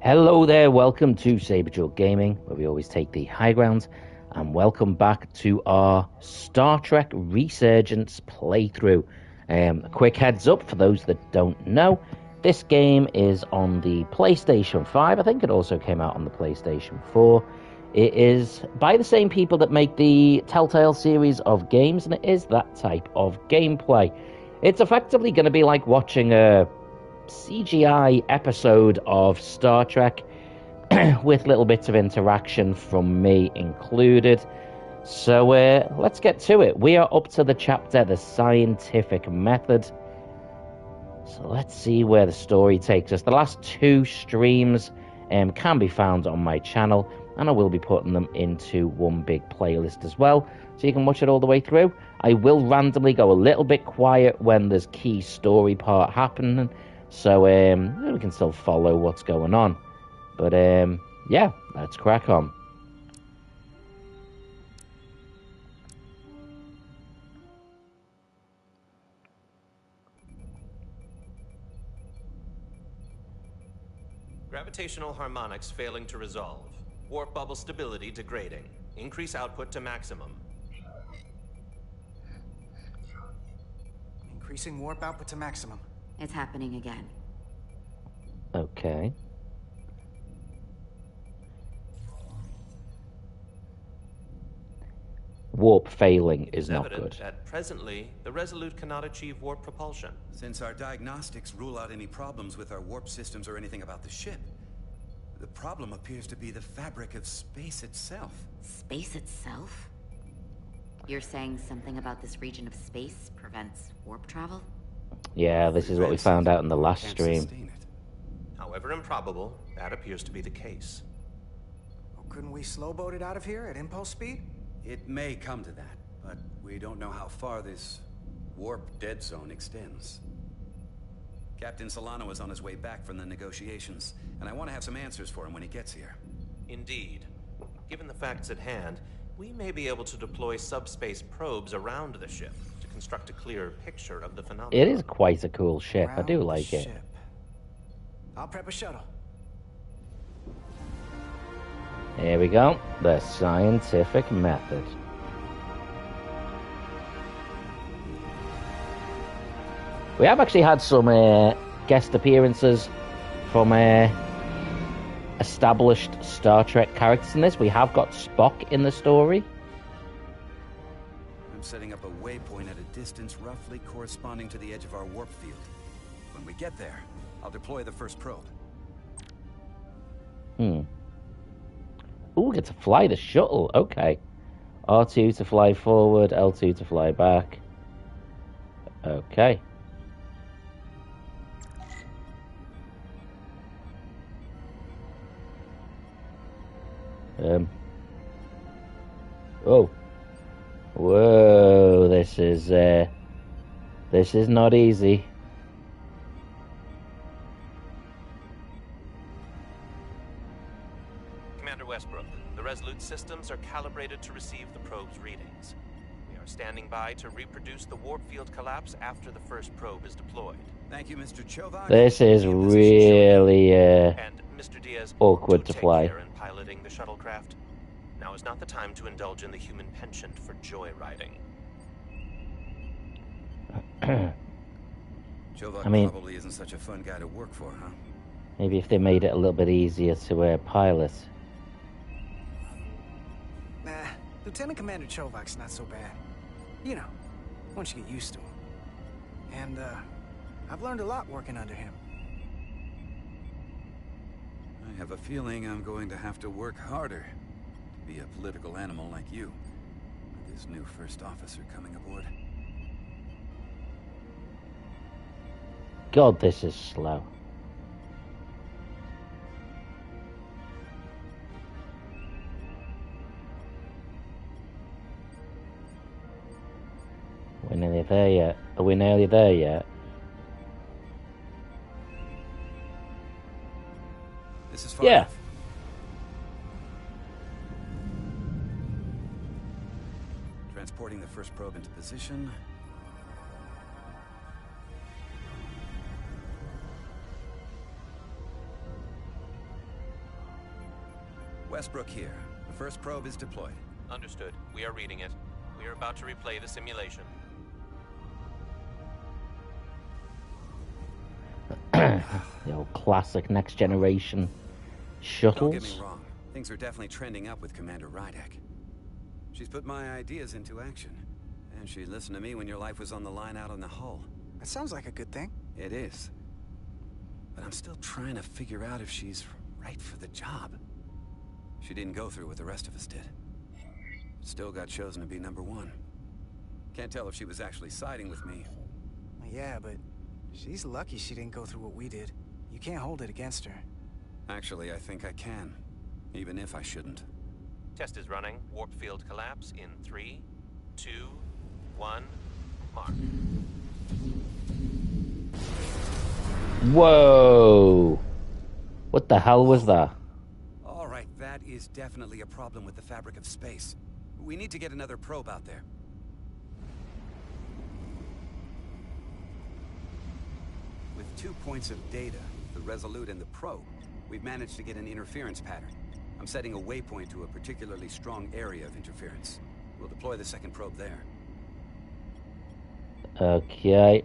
Hello there, welcome to Saberjaw Gaming, where we always take the high ground, and welcome back to our Star Trek Resurgence playthrough. A quick heads up for those that don't know, this game is on the PlayStation 5, I think it also came out on the PlayStation 4. It is by the same people that make the Telltale series of games, and it is that type of gameplay. It's effectively going to be like watching a CGI episode of Star Trek with little bits of interaction from me included. So let's get to it. We are up to the chapter, The Scientific Method. So let's see where the story takes us. The last two streams can be found on my channel, and I will be putting them into one big playlist as well, so you can watch it all the way through. I will randomly go a little bit quiet when there's key story part happening, so we can still follow what's going on. But yeah, let's crack on. Gravitational harmonics failing to resolve. Warp bubble stability degrading. Increase output to maximum. Increasing warp output to maximum. It's happening again. Okay. Warp failing is not good. That presently, the Resolute cannot achieve warp propulsion. Since our diagnostics rule out any problems with our warp systems or anything about the ship, the problem appears to be the fabric of space itself. Space itself? You're saying something about this region of space prevents warp travel? Yeah, this is what we found out in the last stream. However improbable, that appears to be the case. Well, couldn't we slowboat it out of here at impulse speed? It may come to that, but we don't know how far this warp dead zone extends. Captain Solano is on his way back from the negotiations, and I want to have some answers for him when he gets here. Indeed. Given the facts at hand, we may be able to deploy subspace probes around the ship to construct a clearer picture of the phenomenon. It is quite a cool ship. I do like it. I'll prep a shuttle. Here we go. The Scientific Method. We have actually had some guest appearances from established Star Trek characters in this. We have got Spock in the story. I'm setting up a waypoint at a distance roughly corresponding to the edge of our warp field. When we get there, I'll deploy the first probe. Ooh, get to fly the shuttle. Okay. R2 to fly forward, L2 to fly back. Okay. Oh. Whoa, this is not easy. Commander Westbrook, the Resolute systems are calibrated to receive the probe's readings. We are standing by to reproduce the warp field collapse after the first probe is deployed. Thank you, Mr. Chovak. This is really and Mr. Diaz, awkward to fly. Take care in piloting the shuttlecraft. Now is not the time to indulge in the human penchant for joyriding. Chovak probably isn't such a fun guy to work for, huh? Maybe if they made it a little bit easier to pilot. Nah, Lieutenant Commander Chovak's not so bad. You know, once you get used to him. And, I've learned a lot working under him. I have a feeling I'm going to have to work harder to be a political animal like you, with this new first officer coming aboard. God, this is slow. We're nearly there yet. Are we nearly there yet? This is far Yeah. enough. Transporting the first probe into position. Westbrook here. The first probe is deployed. Understood. We are reading it. We are about to replay the simulation. The old classic next generation shuttles. Don't get me wrong. Things are definitely trending up with Commander Rydek. She's put my ideas into action. And she listened to me when your life was on the line out in the hull. That sounds like a good thing. It is. But I'm still trying to figure out if she's right for the job. She didn't go through what the rest of us did. Still got chosen to be #1. Can't tell if she was actually siding with me. Yeah, but she's lucky she didn't go through what we did. You can't hold it against her. Actually, I think I can. Even if I shouldn't. Test is running. Warp field collapse in 3, 2, 1, mark. Whoa! What the hell was that? All right, that is definitely a problem with the fabric of space. We need to get another probe out there. With 2 points of data, the Resolute and the probe, we've managed to get an interference pattern. I'm setting a waypoint to a particularly strong area of interference. We'll deploy the second probe there. Okay.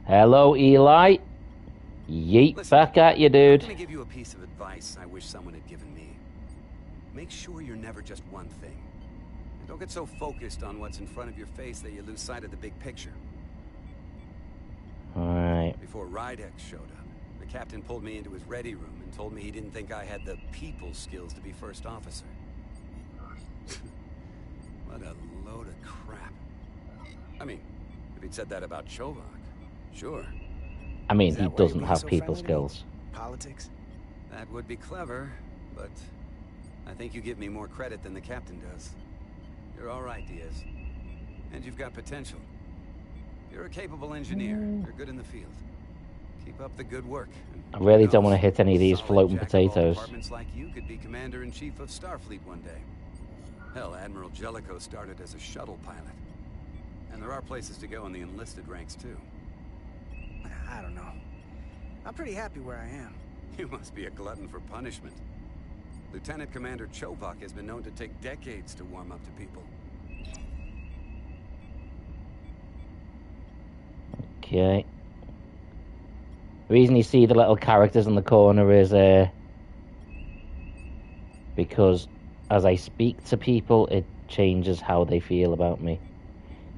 Hello, Eli. Yeet, Listen, back at you, I'm dude. gonna give you a piece of advice I wish someone had given me. Make sure you're never just one thing. And don't get so focused on what's in front of your face that you lose sight of the big picture. Alright. Before Rydek showed up, the captain pulled me into his ready room and told me he didn't think I had the people skills to be first officer. What a load of crap. I mean, if he'd said that about Chovak, sure. I mean, Is he that why you're doesn't being have so people friendly to me? skills. Politics? That would be clever, but I think you give me more credit than the captain does. You're all right, Diaz. And you've got potential. You're a capable engineer. You're good in the field. Keep up the good work. I really don't want to hit any of these Solid floating jack of all potatoes. departments like you could be commander-in-chief of Starfleet one day. Hell, Admiral Jellicoe started as a shuttle pilot. And there are places to go in the enlisted ranks, too. I don't know. I'm pretty happy where I am. You must be a glutton for punishment. Lieutenant Commander Chovak has been known to take decades to warm up to people. Okay. The reason you see the little characters in the corner is because as I speak to people, it changes how they feel about me.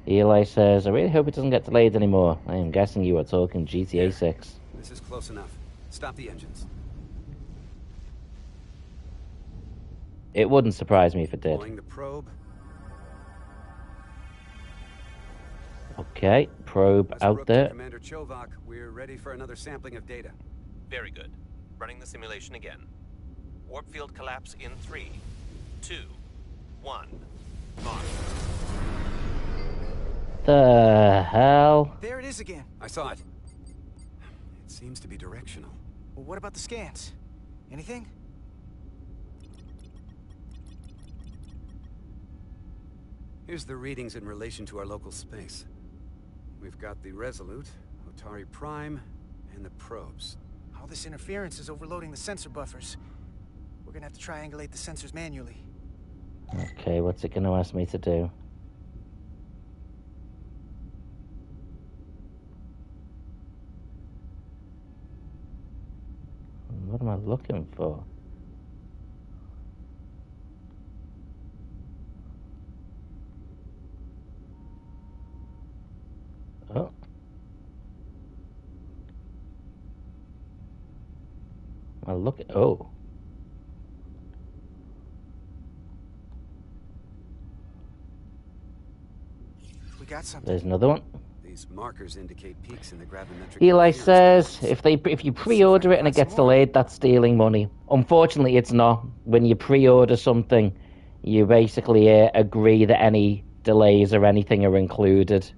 Eli says, I really hope it doesn't get delayed anymore. I am guessing you are talking GTA 6. This is close enough. Stop the engines. It wouldn't surprise me if it did. Deploying the probe. Okay, probe Westbrook out to there. Commander Chovak, we're ready for another sampling of data. Very good. Running the simulation again. Warp field collapse in 3, 2, 1, mark. The hell? There it is again. I saw it. It seems to be directional. Well, what about the scans? Anything? Here's the readings in relation to our local space. We've got the Resolute, Otari Prime, and the probes. All this interference is overloading the sensor buffers. We're gonna have to triangulate the sensors manually. Okay, what's it going to ask me to do? What am I looking for? Oh. I look at... Oh. We got something. There's another one. These markers indicate peaks in the gravimetric Eli interference says patterns. if you pre-order it and it gets delayed, that's stealing money. Unfortunately, it's not. When you pre-order something, you basically agree that any delays or anything are included.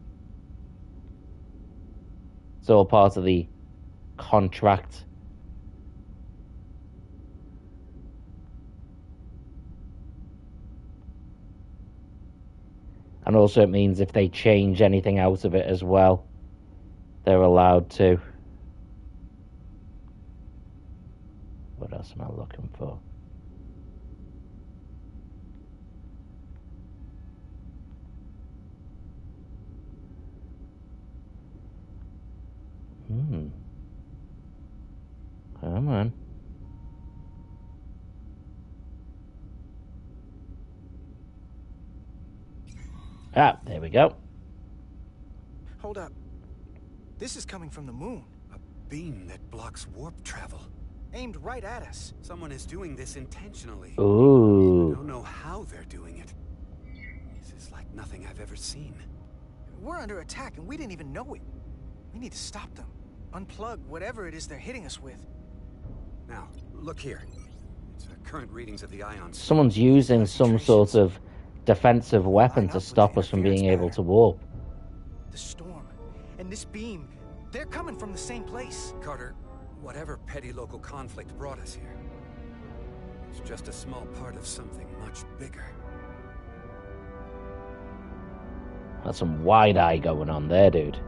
It's all part of the contract. And also it means if they change anything out of it as well, they're allowed to. What else am I looking for? Come on. Ah, there we go. Hold up. This is coming from the moon. A beam that blocks warp travel. Aimed right at us. Someone is doing this intentionally. Ooh. I don't know how they're doing it. This is like nothing I've ever seen. We're under attack and we didn't even know it. We need to stop them. Unplug whatever it is they're hitting us with. Now, look here. It's the current readings of the ions. Someone's using some sort of defensive weapon to stop us from being able to warp. The storm and this beam, they're coming from the same place. Carter, whatever petty local conflict brought us here, it's just a small part of something much bigger. That's some wide eye going on there, dude.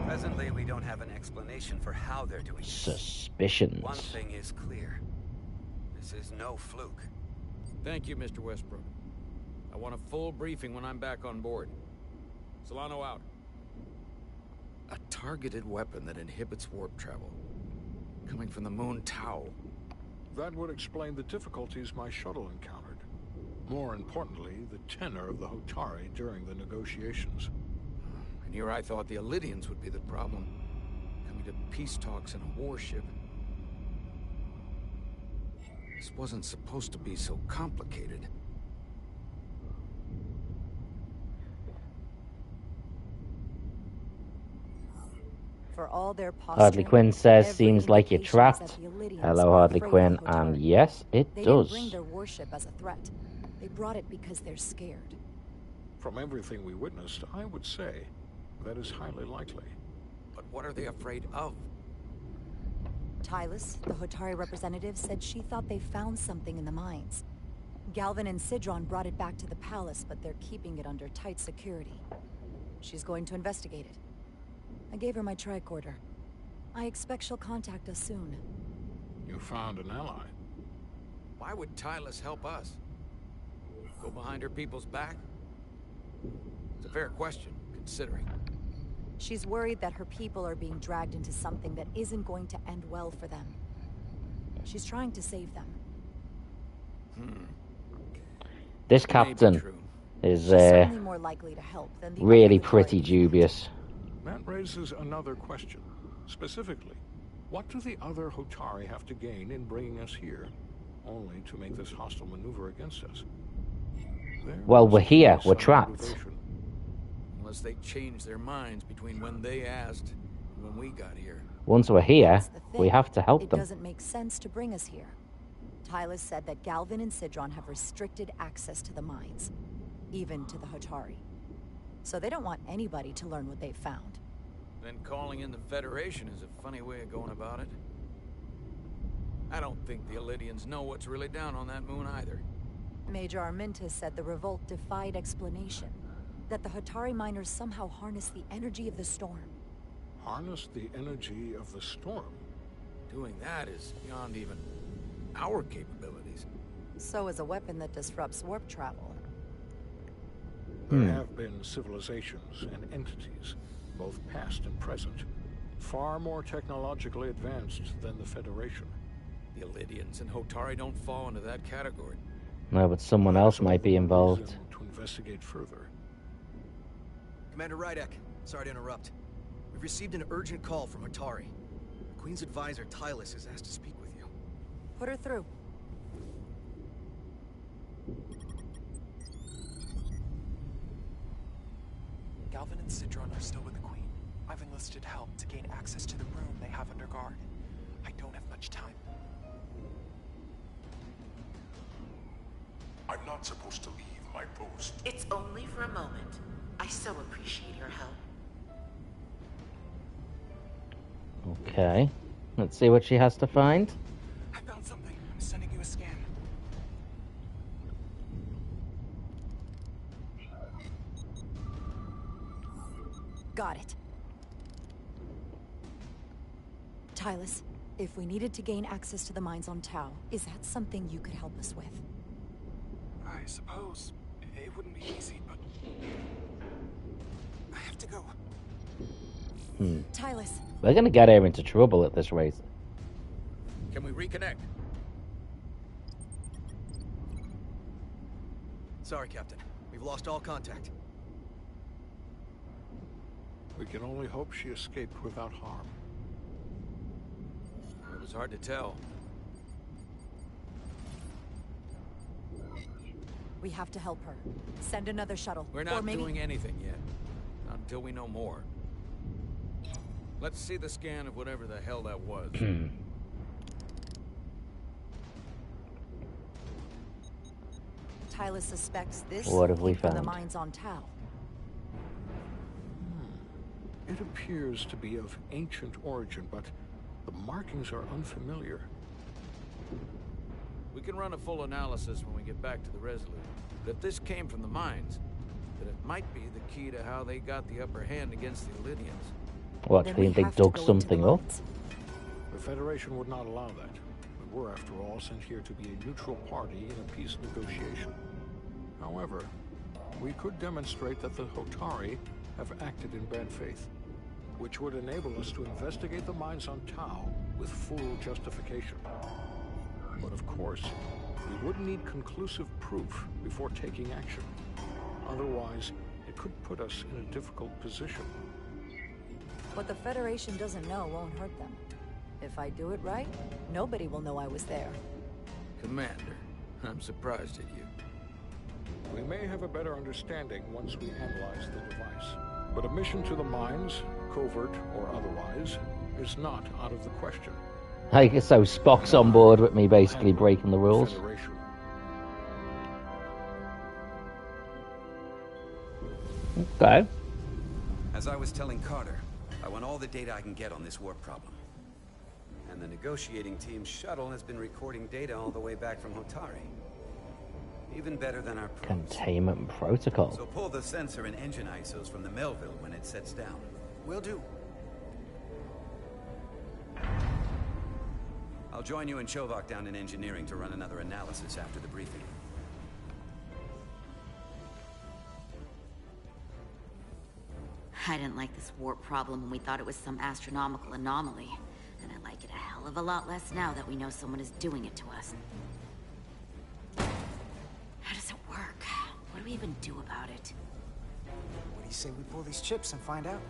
Presently, we don't have an explanation for how they're doing this. Suspicions. One thing is clear. This is no fluke. Thank you, Mr. Westbrook. I want a full briefing when I'm back on board. Solano out. A targeted weapon that inhibits warp travel. Coming from the moon Tau. That would explain the difficulties my shuttle encountered. More importantly, the tenor of the Hotari during the negotiations. And here I thought the Elydians would be the problem. Coming to peace talks in a warship. This wasn't supposed to be so complicated. For all their Harley Quinn says, seems like you're trapped. Hello, Harley Quinn, and yes, it They does. didn't bring their warship as a threat. They brought it because they're scared. From everything we witnessed, I would say that is highly likely. But what are they afraid of? Tylus, the Hotari representative, said she thought they found something in the mines. Galvin and Sidron brought it back to the palace, but they're keeping it under tight security. She's going to investigate it. I gave her my tricorder. I expect she'll contact us soon. You found an ally. Why would Tylus help us? Go behind her people's back? It's a fair question, considering. She's worried that her people are being dragged into something that isn't going to end well for them. She's trying to save them. This captain is She's certainly more likely to help than the really other pretty Hotari. dubious. That raises another question. Specifically, what do the other Hotari have to gain in bringing us here, only to make this hostile maneuver against us? Well, we're here. We're Some trapped. motivation. Unless they changed their minds between when they asked and when we got here. Once we're here, That's the we thing. have to help It them. doesn't make sense to bring us here. Tylus said that Galvin and Sidron have restricted access to the mines, even to the Hotari. So they don't want anybody to learn what they've found. Then calling in the Federation is a funny way of going about it. I don't think the Elydians know what's really down on that moon either. Major Arminta said the revolt defied explanation. That the Hotari miners somehow harness the energy of the storm. Harness the energy of the storm. Doing that is beyond even our capabilities. So is a weapon that disrupts warp travel. There have been civilizations and entities, both past and present, far more technologically advanced than the Federation. The Elydians and Hotari don't fall into that category. No, but someone else might be involved. Reason to investigate further. Commander Rydek, sorry to interrupt. We've received an urgent call from Hotari. The Queen's advisor, Tylus, has asked to speak with you. Put her through. Galvin and Sidron are still with the Queen. I've enlisted help to gain access to the room they have under guard. I don't have much time. I'm not supposed to leave my post. It's only for a moment. I so appreciate your help. Okay. Let's see what she has to find. I found something. I'm sending you a scan. Got it. Tylus, if we needed to gain access to the mines on Tau, is that something you could help us with? I suppose it wouldn't be easy, but I have to go. Tylus. We're gonna get her into trouble at this rate. Can we reconnect? Sorry, Captain. We've lost all contact. We can only hope she escaped without harm. It was hard to tell. We have to help her. Send another shuttle. We're not doing anything yet. Not until we know more. Let's see the scan of whatever the hell that was. Tylus suspects this What have we came from the found? mines on Tau. It appears to be of ancient origin, but the markings are unfamiliar. We can run a full analysis when we get back to the Resolute. But if this came from the mines, then it might be the key to how they got the upper hand against the Illyrians. What, do you think they dug something up? The Federation would not allow that. We were, after all, sent here to be a neutral party in a peace negotiation. However, we could demonstrate that the Hotari have acted in bad faith, which would enable us to investigate the mines on Tau with full justification. But of course, we would need conclusive proof before taking action. Otherwise, it could put us in a difficult position. What the Federation doesn't know won't hurt them. If I do it right, nobody will know I was there. Commander, I'm surprised at you. We may have a better understanding once we analyze the device. But a mission to the mines, covert or otherwise, is not out of the question. I guess so. Spock's on board with me, basically breaking the rules. Federation. Okay. As I was telling Carter, I want all the data I can get on this warp problem. And the negotiating team's shuttle has been recording data all the way back from Hotari. Even better than our probes. Containment protocol. So pull the sensor and engine ISOs from the Melville when it sets down. Will do. I'll join you and Chovak down in engineering to run another analysis after the briefing. I didn't like this warp problem when we thought it was some astronomical anomaly. And I like it a hell of a lot less now that we know someone is doing it to us. How does it work? What do we even do about it? What do you say we pull these chips and find out?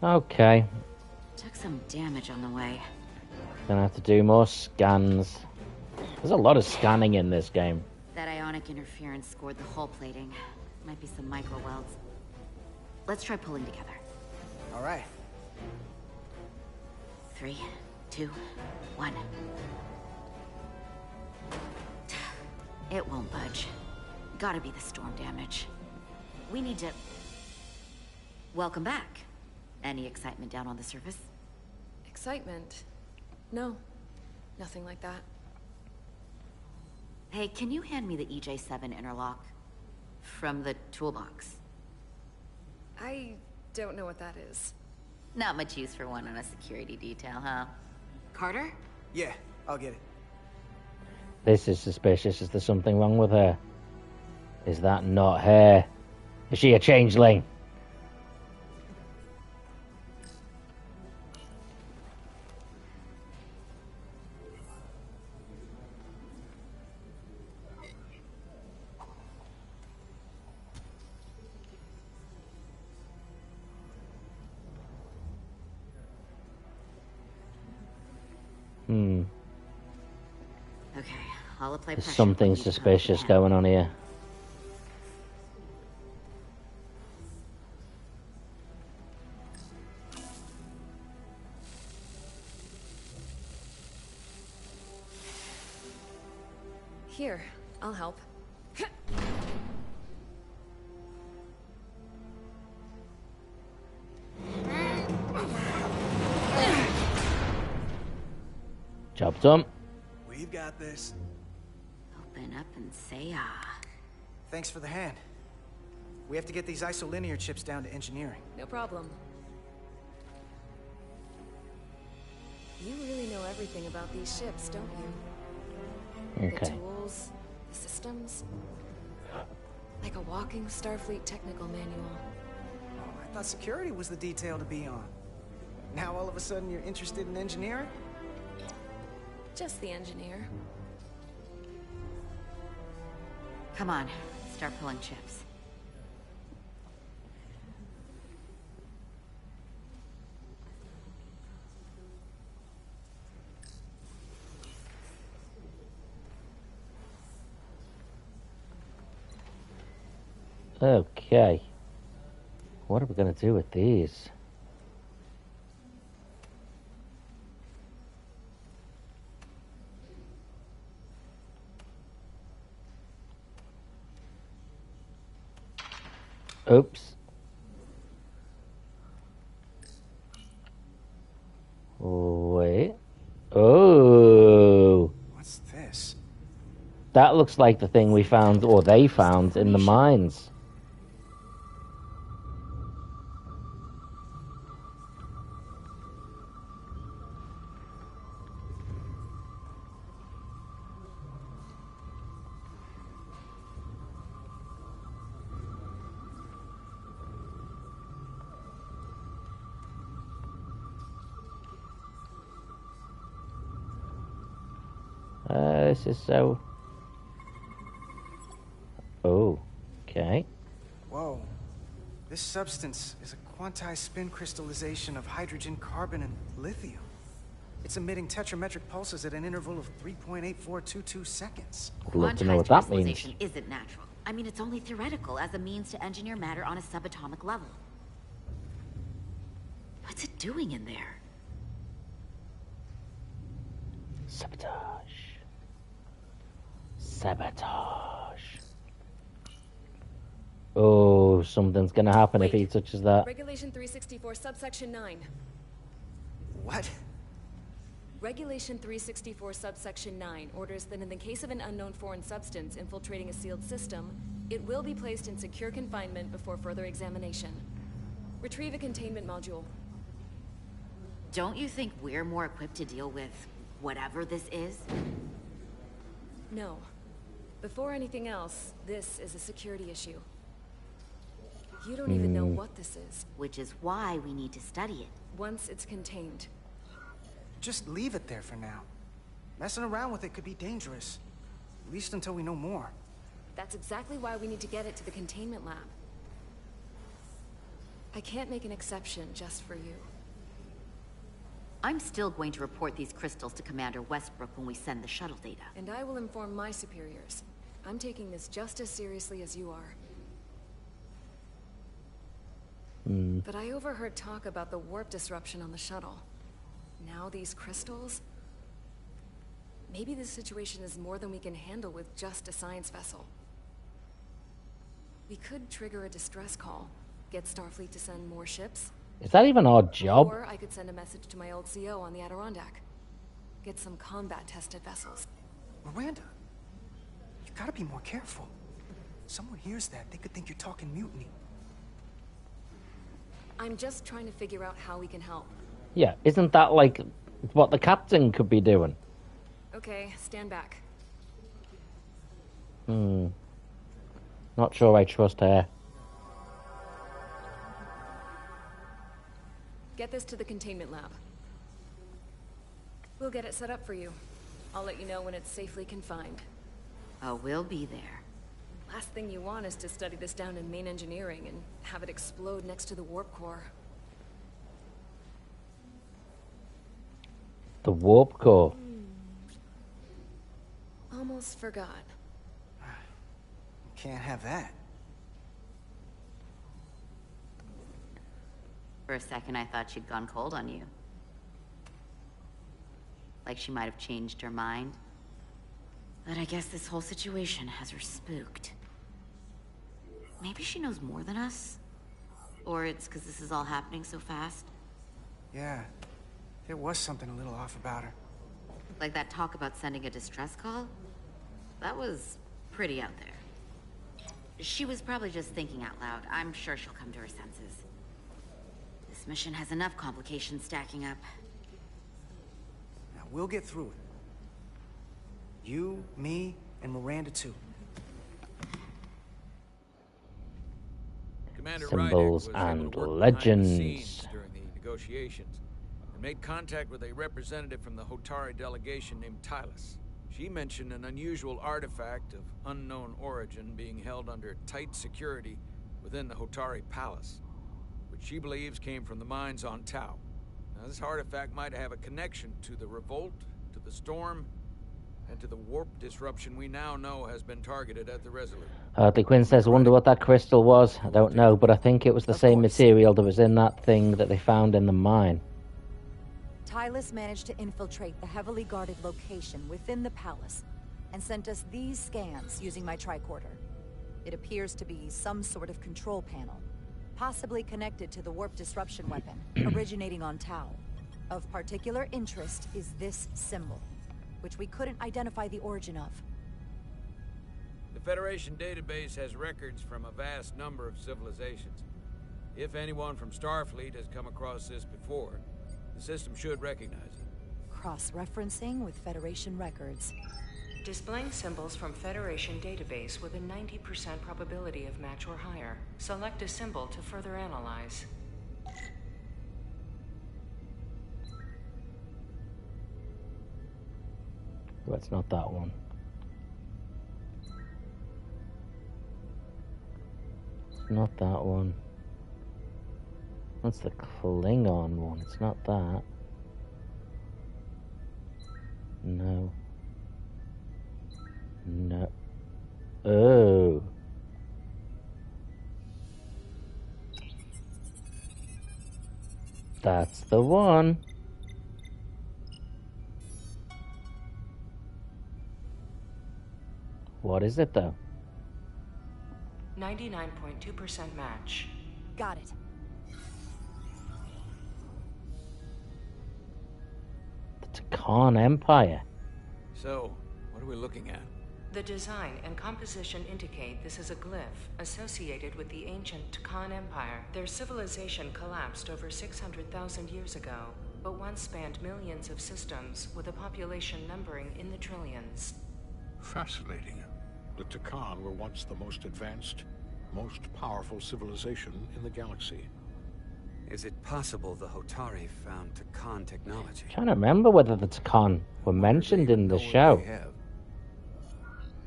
Okay. Took some damage on the way. Gonna have to do more scans. There's a lot of scanning in this game. That ionic interference scored the hull plating. Might be some micro welds. Let's try pulling together. All right. 3, 2, 1. It won't budge. Gotta be the storm damage. We need to... Welcome back. Any excitement down on the surface? Excitement? No. Nothing like that. Hey, can you hand me the EJ7 interlock? From the toolbox. I don't know what that is. Not much use for one on a security detail, huh? Carter? Yeah, I'll get it. This is suspicious. Is there something wrong with her? Is that not her? Is she a changeling? Okay, I'll apply There's pressure. something suspicious going on here. Here, I'll help. Job done. We've got this. Open up and say ah. Thanks for the hand. We have to get these isolinear chips down to engineering. No problem. You really know everything about these ships, don't you? The Okay. tools, the systems. Like a walking Starfleet technical manual. Oh, thought security was the detail to be on. Now all of a sudden you're interested in engineering? Just the engineer. Come on, start pulling chips. Okay. What are we going to do with these? Oops. Wait. Oh. What's this? That looks like the thing we found, or they found, in the mines. This is so... Oh, okay. Whoa. This substance is a quantized spin crystallization of hydrogen, carbon, and lithium. It's emitting tetrametric pulses at an interval of 3.8422 seconds. I'd love to know what Quantized that means. crystallization isn't natural. I mean, it's only theoretical as a means to engineer matter on a subatomic level. What's it doing in there? Sabotage. Sabotage. Oh, something's gonna happen if he touches that. Regulation 364, subsection 9. What? Regulation 364, subsection 9 orders that in the case of an unknown foreign substance infiltrating a sealed system, it will be placed in secure confinement before further examination. Retrieve a containment module. Don't you think we're more equipped to deal with whatever this is? No. Before anything else, this is a security issue. You don't even know what this is. Which is why we need to study it. Once it's contained. Just leave it there for now. Messing around with it could be dangerous. At least until we know more. That's exactly why we need to get it to the containment lab. I can't make an exception just for you. I'm still going to report these crystals to Commander Westbrook when we send the shuttle data. And I will inform my superiors. I'm taking this just as seriously as you are. But I overheard talk about the warp disruption on the shuttle. Now these crystals? Maybe this situation is more than we can handle with just a science vessel. We could trigger a distress call, get Starfleet to send more ships. Is that even our job? Or I could send a message to my old CO on the Adirondack. Get some combat-tested vessels. Miranda, you gotta be more careful. Someone hears that, they could think you're talking mutiny. I'm just trying to figure out how we can help. Yeah, isn't that like what the captain could be doing? Okay, stand back. Not sure I trust her. Get this to the containment lab. We'll get it set up for you. I'll let you know when it's safely confined. Oh, we'll be there. Last thing you want is to study this down in main engineering and have it explode next to the warp core. The warp core. Almost forgot. Can't have that. For a second, I thought she'd gone cold on you. Like she might have changed her mind. But I guess this whole situation has her spooked. Maybe she knows more than us? Or it's because this is all happening so fast? Yeah, there was something a little off about her. Like that talk about sending a distress call? That was pretty out there. She was probably just thinking out loud. I'm sure she'll come to her senses. This mission has enough complications stacking up. Now, we'll get through it. You, me, and Miranda too. Commander Symbols Rydek was able and to work behind the legends. scenes during the negotiations and made contact with a representative from the Hotari delegation named Tylus. She mentioned an unusual artifact of unknown origin being held under tight security within the Hotari Palace, which she believes came from the mines on Tau. Now, this artifact might have a connection to the revolt, to the storm, and to the warp disruption we now know has been targeted at the Resolute. The Quinn says, I wonder what that crystal was. I don't know, but I think it was the same material that was in that thing that they found in the mine. Tylus managed to infiltrate the heavily guarded location within the palace and sent us these scans using my tricorder. It appears to be some sort of control panel, possibly connected to the warp disruption weapon originating on Tau. Of particular interest is this symbol, which we couldn't identify the origin of. The Federation database has records from a vast number of civilizations. If anyone from Starfleet has come across this before, the system should recognize it. Cross-referencing with Federation records. Displaying symbols from Federation database with a 90% probability of match or higher. Select a symbol to further analyze. Well, it's not that one. It's not that one. That's the Klingon one. It's not that. No. No. Oh. That's the one. What is it, though? 99.2% match. Got it. The Takan Empire. So, what are we looking at? The design and composition indicate this is a glyph associated with the ancient Takan Empire. Their civilization collapsed over 600,000 years ago, but once spanned millions of systems with a population numbering in the trillions. Fascinating. The Takan were once the most advanced, most powerful civilization in the galaxy. Is it possible the Hotari found Takan technology? I'm trying to remember whether the Takan were mentioned in the show.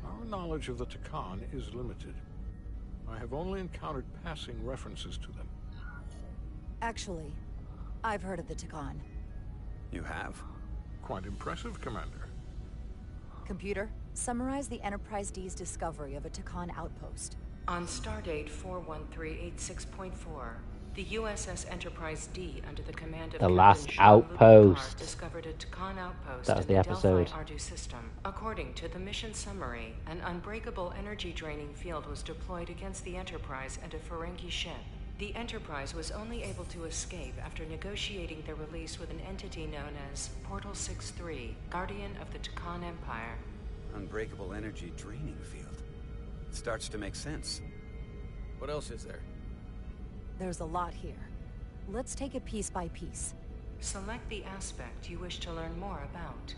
Our knowledge of the Takan is limited. I have only encountered passing references to them. Actually, I've heard of the Takan. You have? Quite impressive, Commander. Computer, summarize the Enterprise D's discovery of a Takan outpost. On stardate 41386.4, the USS Enterprise D, under the command of The Captain last Jean-Luc outpost. Picard, discovered a Takan outpost That was in the the episode. Delphi Ardu system. According to the mission summary, an unbreakable energy-draining field was deployed against the Enterprise and a Ferengi ship. The Enterprise was only able to escape after negotiating their release with an entity known as Portal 6-3, Guardian of the Takan Empire. Unbreakable energy draining field. It starts to make sense. What else is there? There's a lot here. Let's take it piece by piece. Select the aspect you wish to learn more about.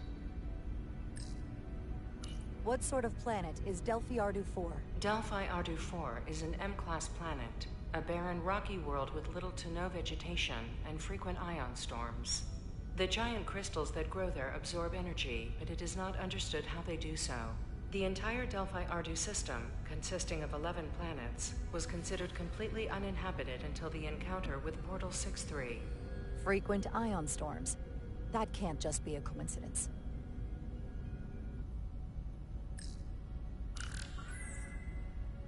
What sort of planet is Delphi Ardu 4? Delphi Ardu 4 is an M-class planet, a barren rocky world with little to no vegetation and frequent ion storms. The giant crystals that grow there absorb energy, but it is not understood how they do so. The entire Delphi Ardu system, consisting of 11 planets, was considered completely uninhabited until the encounter with Portal 6-3. Frequent ion storms. That can't just be a coincidence.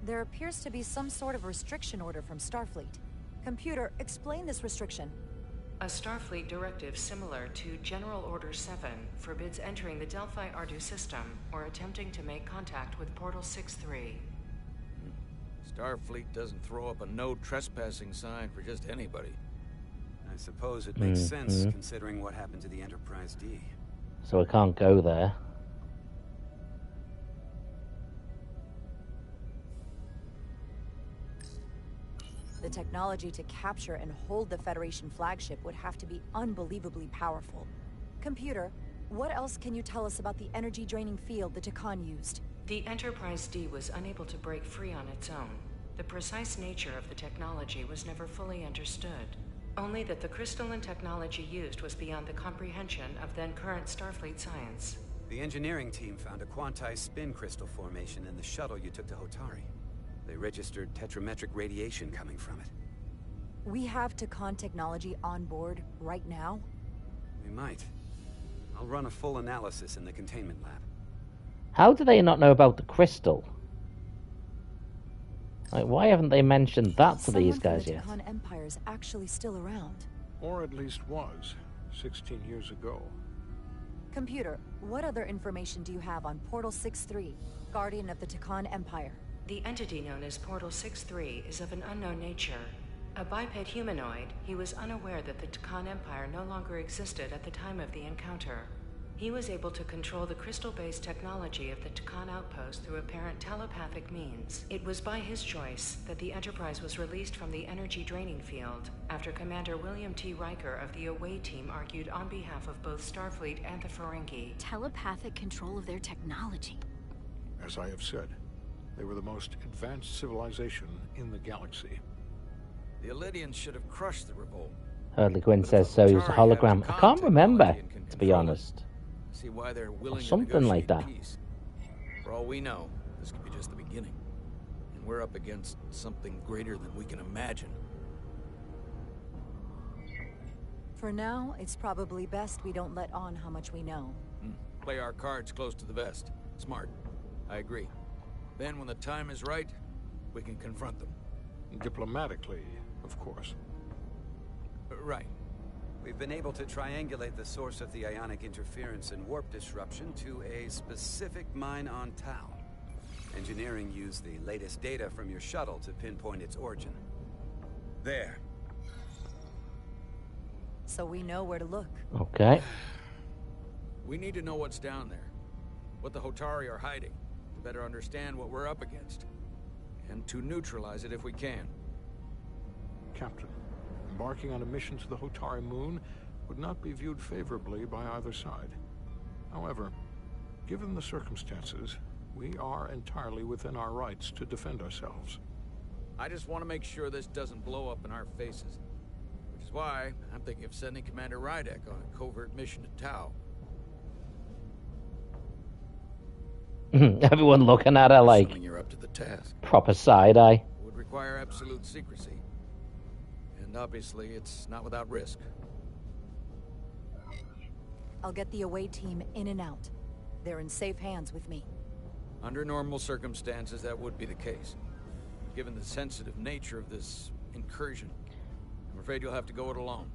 There appears to be some sort of restriction order from Starfleet. Computer, explain this restriction. A Starfleet directive similar to General Order 7 forbids entering the Delphi Ardu system or attempting to make contact with Portal 6-3. Starfleet doesn't throw up a no trespassing sign for just anybody. I suppose it makes sense considering what happened to the Enterprise D. So I can't go there. The technology to capture and hold the Federation flagship would have to be unbelievably powerful. Computer, what else can you tell us about the energy-draining field the Takan used? The Enterprise D was unable to break free on its own. The precise nature of the technology was never fully understood. Only that the crystal and technology used was beyond the comprehension of then current Starfleet science. The engineering team found a quantized spin crystal formation in the shuttle you took to Hotari. They registered tetrametric radiation coming from it. We have Takan technology on board right now? We might. I'll run a full analysis in the containment lab. How do they not know about the crystal? Like, why haven't they mentioned that to these guys yet? Someone from the Takan Empire is actually still around. Or at least was, 16 years ago. Computer, what other information do you have on Portal 6-3, Guardian of the Takan Empire? The entity known as Portal 6-3 is of an unknown nature. A biped humanoid, he was unaware that the Takan Empire no longer existed at the time of the encounter. He was able to control the crystal-based technology of the Takan outpost through apparent telepathic means. It was by his choice that the Enterprise was released from the energy draining field after Commander William T. Riker of the Away Team argued on behalf of both Starfleet and the Ferengi. Telepathic control of their technology. As I have said, they were the most advanced civilization in the galaxy. The Elydians should have crushed the revolt. Hurley Quinn says so. He was a hologram. I can't remember, to be honest. See why they're willing Something to like that. Peace. For all we know, this could be just the beginning. And we're up against something greater than we can imagine. For now, it's probably best we don't let on how much we know. Play our cards close to the vest. Smart. I agree. Then when the time is right, we can confront them. Diplomatically, of course. Right. We've been able to triangulate the source of the ionic interference and warp disruption to a specific mine on Tau. Engineering used the latest data from your shuttle to pinpoint its origin. There. So we know where to look. Okay. We need to know what's down there. What the Hotari are hiding. To better understand what we're up against. And to neutralize it if we can. Captain, embarking on a mission to the Hotari moon would not be viewed favorably by either side. However, given the circumstances, we are entirely within our rights to defend ourselves. I just want to make sure this doesn't blow up in our faces. Which is why I'm thinking of sending Commander Rydek on a covert mission to Tau. Everyone looking at her like Assuming you're up to the task. proper side-eye. It would require absolute secrecy. And obviously, it's not without risk. I'll get the away team in and out. They're in safe hands with me. Under normal circumstances, that would be the case. Given the sensitive nature of this incursion, I'm afraid you'll have to go it alone.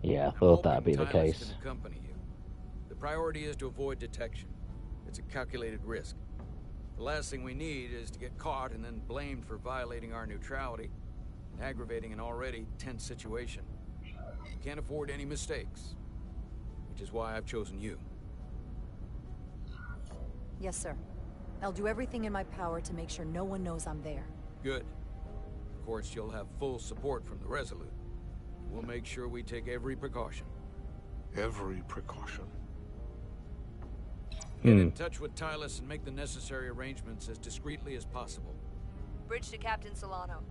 Yeah, I thought that'd be the Tyler case. can accompany you. The priority is to avoid detection. It's a calculated risk. The last thing we need is to get caught and then blamed for violating our neutrality and aggravating an already tense situation. We can't afford any mistakes, which is why I've chosen you. Yes, sir. I'll do everything in my power to make sure no one knows I'm there. Good. Of course, you'll have full support from the Resolute. We'll make sure we take every precaution. Every precaution. Get in touch with Tylus and make the necessary arrangements as discreetly as possible. Bridge to Captain Solano.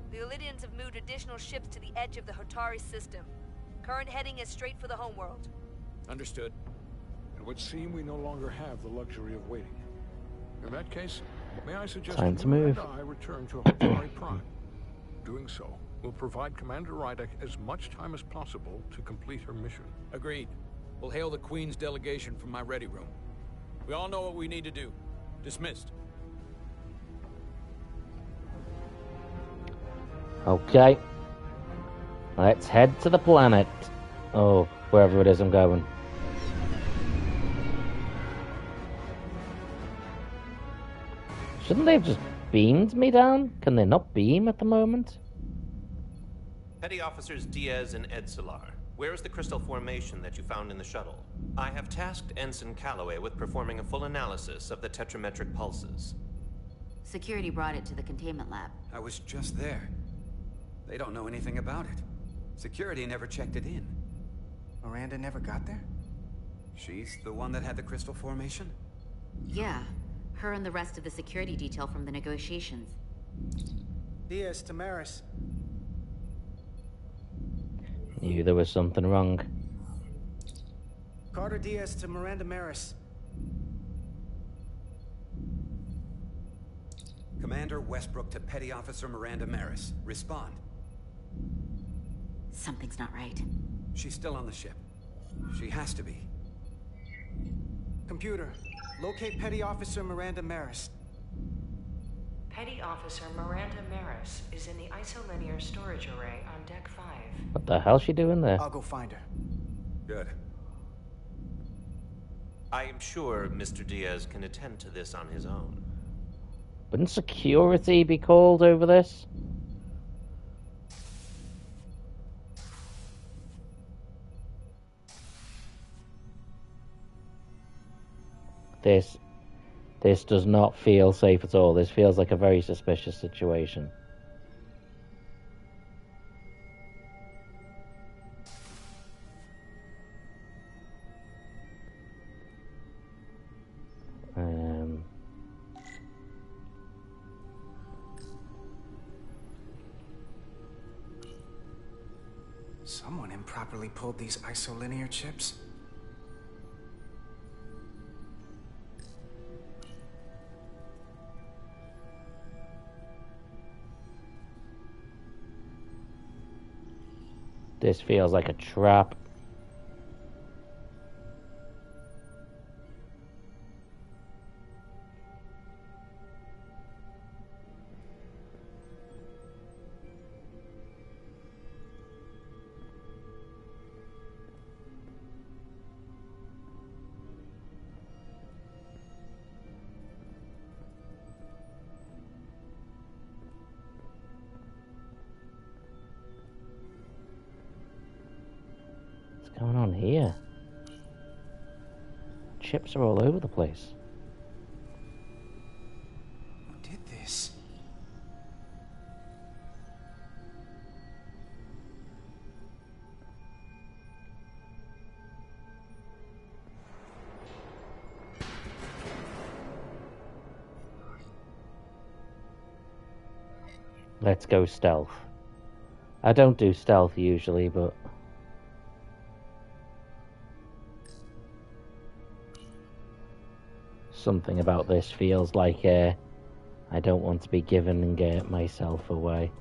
The Elydians have moved additional ships to the edge of the Hotari system. Current heading is straight for the homeworld. Understood. It would seem we no longer have the luxury of waiting. In that case, may I suggest Time that to you move. and I return to Hotari Prime. Doing so will provide Commander Rydek as much time as possible to complete her mission. Agreed. We'll hail the Queen's delegation from my ready room. We all know what we need to do. Dismissed. Okay. Let's head to the planet. Oh, wherever it is I'm going. Shouldn't they have just beamed me down? Can they not beam at the moment? Petty Officers Diaz and Edsolar, where is the crystal formation that you found in the shuttle? I have tasked Ensign Calloway with performing a full analysis of the tetrametric pulses. Security brought it to the containment lab. I was just there. They don't know anything about it. Security never checked it in. Miranda never got there? She's the one that had the crystal formation? Yeah, her and the rest of the security detail from the negotiations. Diaz to Maris. Knew there was something wrong. Carter Diaz to Miranda Maris. Commander Westbrook to Petty Officer Miranda Maris. Respond. Something's not right. She's still on the ship. She has to be. Computer, locate Petty Officer Miranda Maris. Petty Officer Miranda Maris is in the isolinear storage array on Deck 5. What the hell's she doing there? I'll go find her. Good. I am sure Mr. Diaz can attend to this on his own. Wouldn't security be called over this? This does not feel safe at all. This feels like a very suspicious situation. Someone improperly pulled these isolinear chips. This feels like a trap. What's going on here? Chips are all over the place. Who did this? Let's go stealth. I don't do stealth usually, but... something about this feels like I don't want to be giving myself away.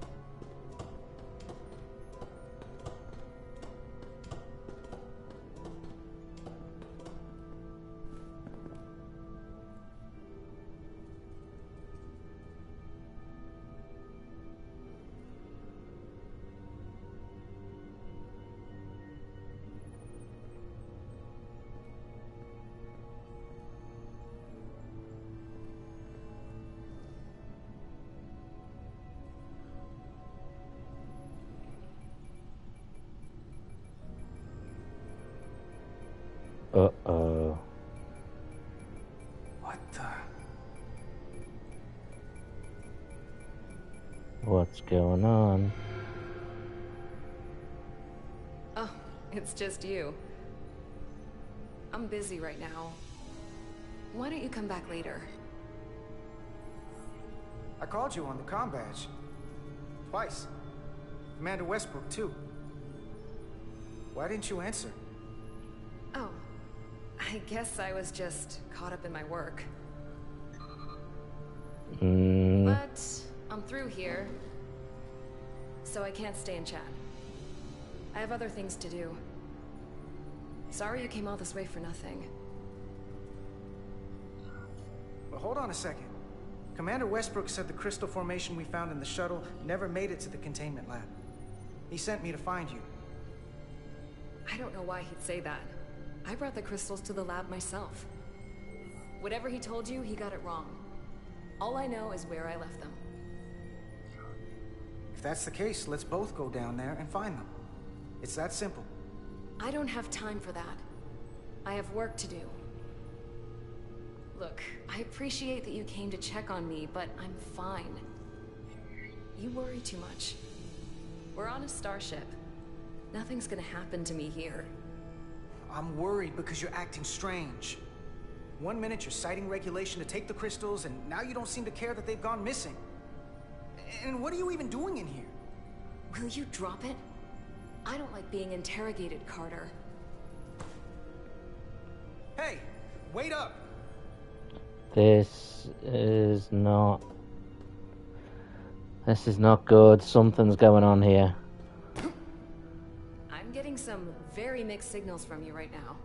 Uh-oh. What the? What's going on? Oh, it's just you. I'm busy right now. Why don't you come back later? I called you on the comm badge. Twice. Commander Westbrook, too. Why didn't you answer? Oh, I guess I was just caught up in my work. But I'm through here, so I can't stay and chat. I have other things to do. Sorry you came all this way for nothing. But hold on a second. Commander Westbrook said the crystal formation we found in the shuttle never made it to the containment lab. He sent me to find you. I don't know why he'd say that. I brought the crystals to the lab myself. Whatever he told you, he got it wrong. All I know is where I left them. If that's the case, let's both go down there and find them. It's that simple. I don't have time for that. I have work to do. Look, I appreciate that you came to check on me, but I'm fine. You worry too much. We're on a starship. Nothing's gonna happen to me here. I'm worried because you're acting strange. One minute you're citing regulation to take the crystals, and now you don't seem to care that they've gone missing. And what are you even doing in here? Will you drop it? I don't like being interrogated, Carter. Hey, wait up! This is not good. Something's going on here. I'm getting some very mixed signals from you right now.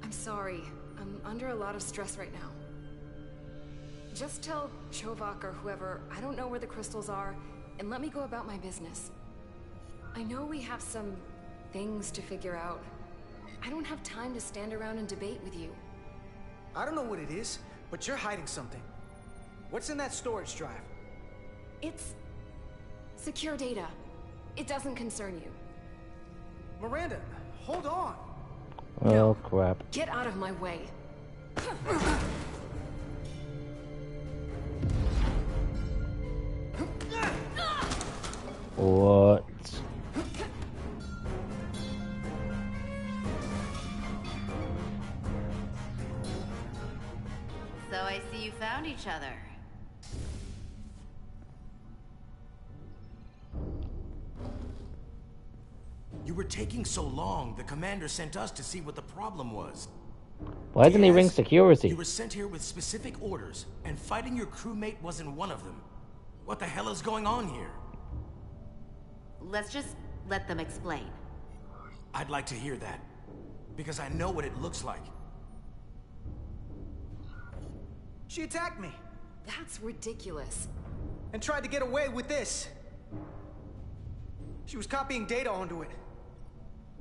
I'm sorry. I'm under a lot of stress right now. Just tell Chovak or whoever I don't know where the crystals are, and let me go about my business. I know we have some things to figure out. I don't have time to stand around and debate with you. I don't know what it is, but you're hiding something. What's in that storage drive? It's secure data. It doesn't concern you. Miranda, hold on. Oh, crap. Get out of my way. What? So I see you found each other. You were taking so long, the commander sent us to see what the problem was. Why didn't he ring security? You were sent here with specific orders, and fighting your crewmate wasn't one of them. What the hell is going on here? Let's just let them explain. I'd like to hear that, because I know what it looks like. She attacked me. That's ridiculous. And tried to get away with this. She was copying data onto it.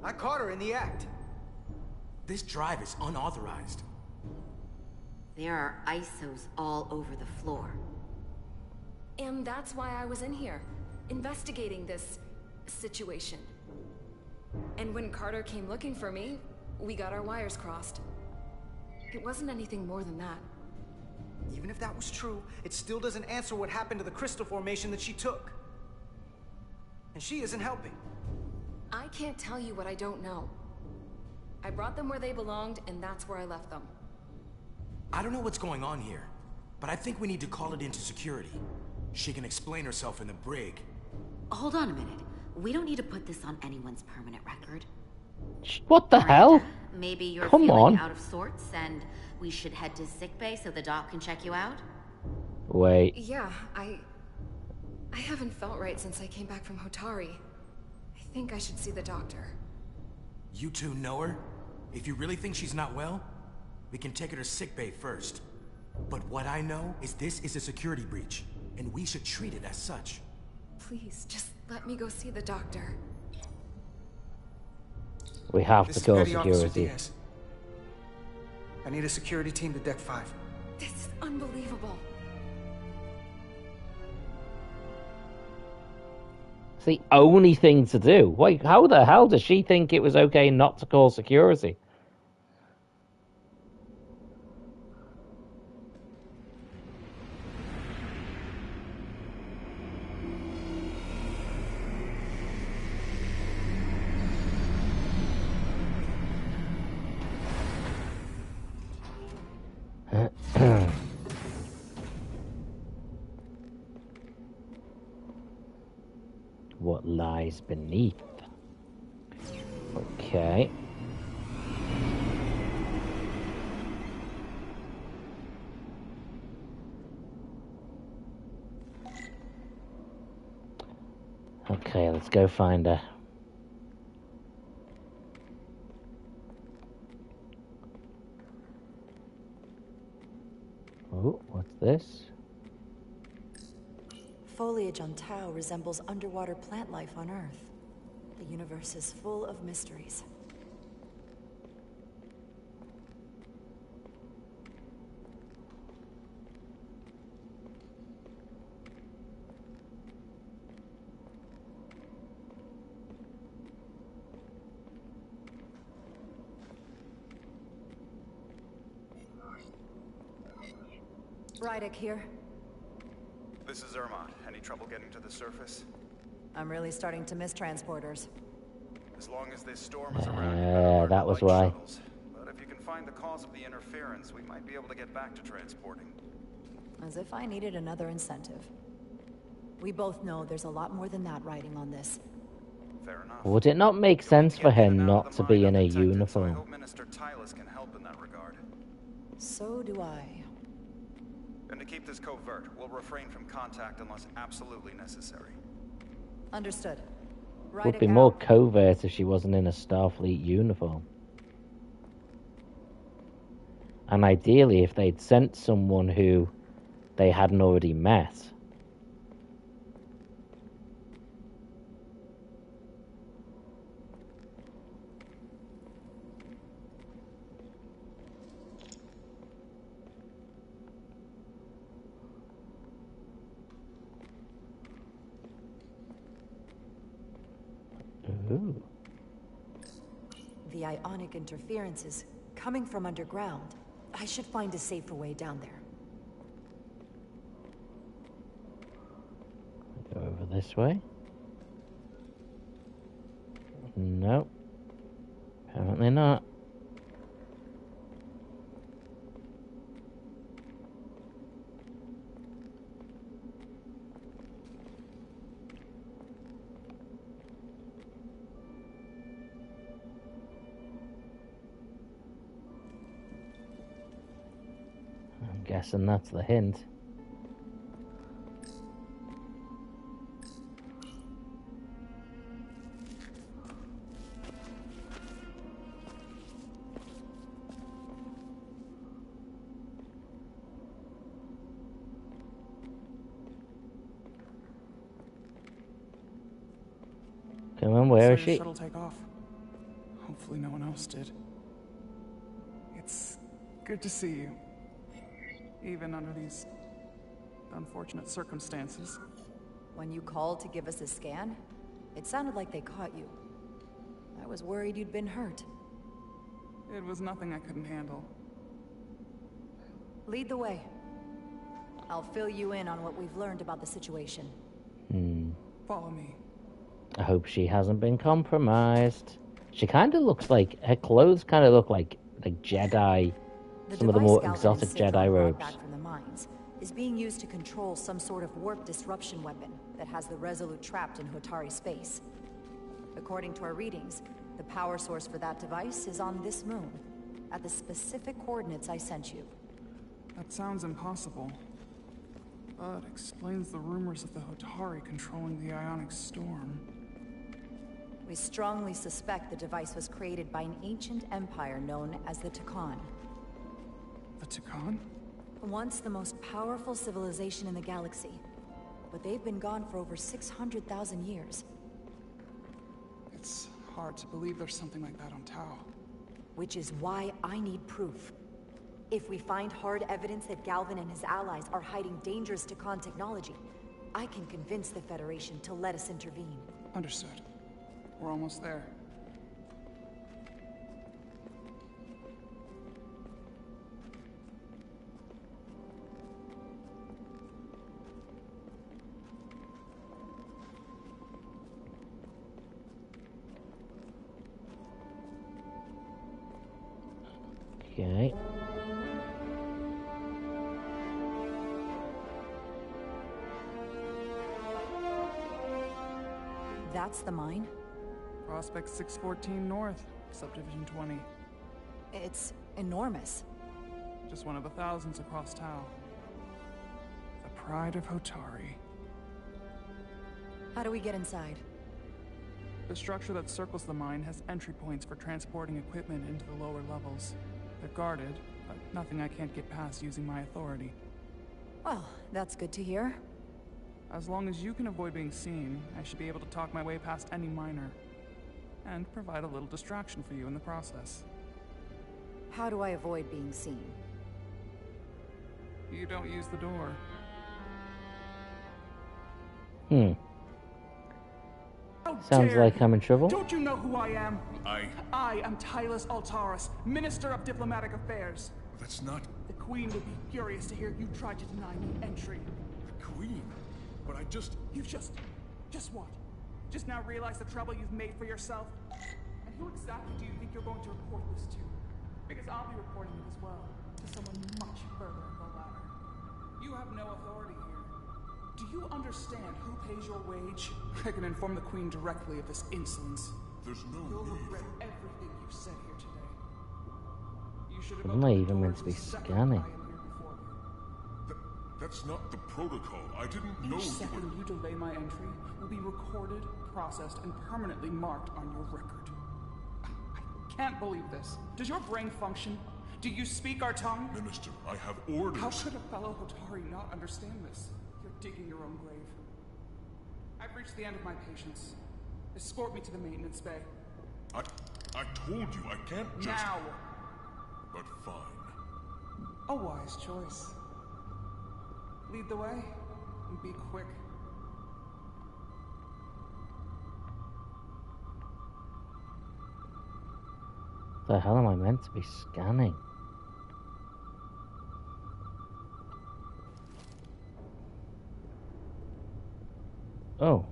I caught her in the act. This drive is unauthorized. There are ISOs all over the floor. And that's why I was in here, investigating this situation. And when Carter came looking for me, we got our wires crossed. It wasn't anything more than that. Even if that was true, it still doesn't answer what happened to the crystal formation that she took. And she isn't helping. I can't tell you what I don't know. I brought them where they belonged, and that's where I left them. I don't know what's going on here, but I think we need to call it into security. She can explain herself in the brig. Hold on a minute. We don't need to put this on anyone's permanent record. What the hell? Maybe you're Come feeling on. out of sorts, and we should head to sickbay so the doc can check you out? Wait. Yeah, I haven't felt right since I came back from Hotari. I think I should see the doctor. You two know her? If you really think she's not well, we can take her to sickbay first. But what I know is this is a security breach, and we should treat it as such. Please, just let me go see the doctor. We have This to is call Petty Officer security. Diaz. I need a security team to Deck 5. This is unbelievable. It's the only thing to do. Wait, how the hell does she think it was okay not to call security? What lies beneath? Okay. Okay, let's go find her. Oh, what's this? Foliage on Tau resembles underwater plant life on Earth. The universe is full of mysteries. Rydek here. This is Irmont. Any trouble getting to the surface? I'm really starting to miss transporters. As long as this storm is around, that was why. shuttles. But if you can find the cause of the interference, we might be able to get back to transporting. As if I needed another incentive. We both know there's a lot more than that riding on this. Fair enough. Would it not make sense for her not to be in a So I uniform? hope Minister Tylus can help in that regard. So do I. And to keep this covert, we'll refrain from contact unless absolutely necessary. Understood. Would be more covert if she wasn't in a Starfleet uniform. And ideally, if they'd sent someone who they hadn't already met. Ooh. The ionic interference is coming from underground. I should find a safer way down there. Go over this way. Nope. Apparently not. I'm guessing that's the hint. Come on, where is Saw your she? shuttle take off. Hopefully no one else did. It's good to see you. Even under these unfortunate circumstances. When you called to give us a scan, it sounded like they caught you. I was worried you'd been hurt. It was nothing I couldn't handle. Lead the way. I'll fill you in on what we've learned about the situation. Follow me. I hope she hasn't been compromised. She kind of looks like, her clothes kind of look like Jedi, some of the more exotic Jedi robes. Back from the mines is being used to control some sort of warp disruption weapon that has the Resolute trapped in Hotari space. According to our readings, the power source for that device is on this moon, at the specific coordinates I sent you. That sounds impossible. But explains the rumors of the Hotari controlling the ionic storm. We strongly suspect the device was created by an ancient empire known as the Takan. The Takan? Once the most powerful civilization in the galaxy. But they've been gone for over 600,000 years. It's hard to believe there's something like that on Tau. Which is why I need proof. If we find hard evidence that Galvin and his allies are hiding dangerous Takan technology, I can convince the Federation to let us intervene. Understood. We're almost there. Okay. That's the mine? Prospect 614 North, Subdivision 20. It's enormous. Just one of the thousands across Tau. The pride of Hotari. How do we get inside? The structure that circles the mine has entry points for transporting equipment into the lower levels. They're guarded, but nothing I can't get past using my authority. Well, that's good to hear. As long as you can avoid being seen, I should be able to talk my way past any miner. And provide a little distraction for you in the process. How do I avoid being seen? You don't use the door. Sounds like I'm in trouble. Don't you know who I am? I am Tylus Altaris, Minister of Diplomatic Affairs. That's not... The Queen would be furious to hear you tried to deny me entry. the Queen. But I just... You've just what? Just now realize the trouble you've made for yourself? And who exactly do you think you're going to report this to? Because I'll be reporting it as well, to someone much further up the ladder. You have no authority here. Do you understand who pays your wage? I can inform the Queen directly of this insolence. There's no You'll need regret for... everything you've said here today. You should have What am I opened the even door meant to be the second scanning? I am here before you. That's not the protocol. I didn't know Each you second were... you delay my entry will be recorded, processed, and permanently marked on your record. I can't believe this. Does your brain function? Do you speak our tongue? Minister, I have orders. How could a fellow Hotari not understand this? You're digging your own grave. I've reached the end of my patience. Escort me to the maintenance bay. I told you I can't just... Now! But fine. A wise choice. Lead the way, and be quick. The hell am I meant to be scanning? Oh.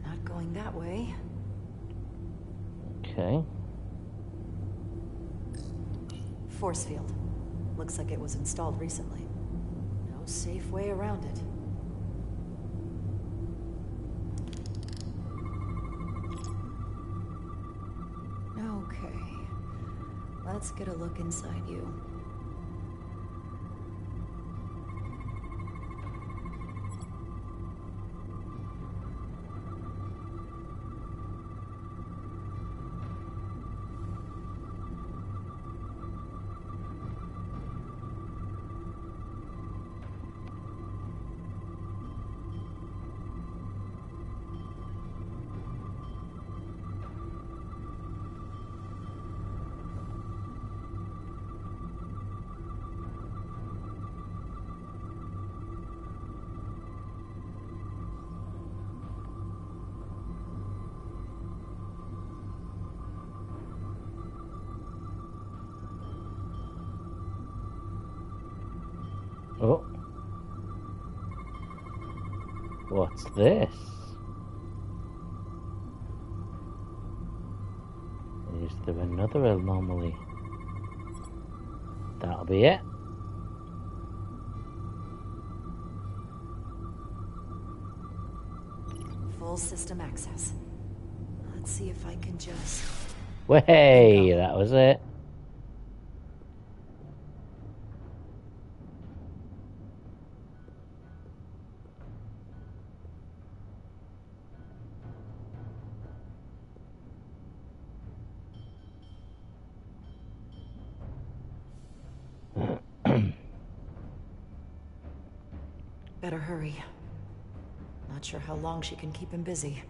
Not going that way. Okay. Force field. Looks like it was installed recently. No safe way around it. Okay. Let's get a look inside you. Oh. What's this? Is there another anomaly? That'll be it. Full system access. Let's see if I can just... Way, that was it. Better hurry. Not sure how long she can keep him busy.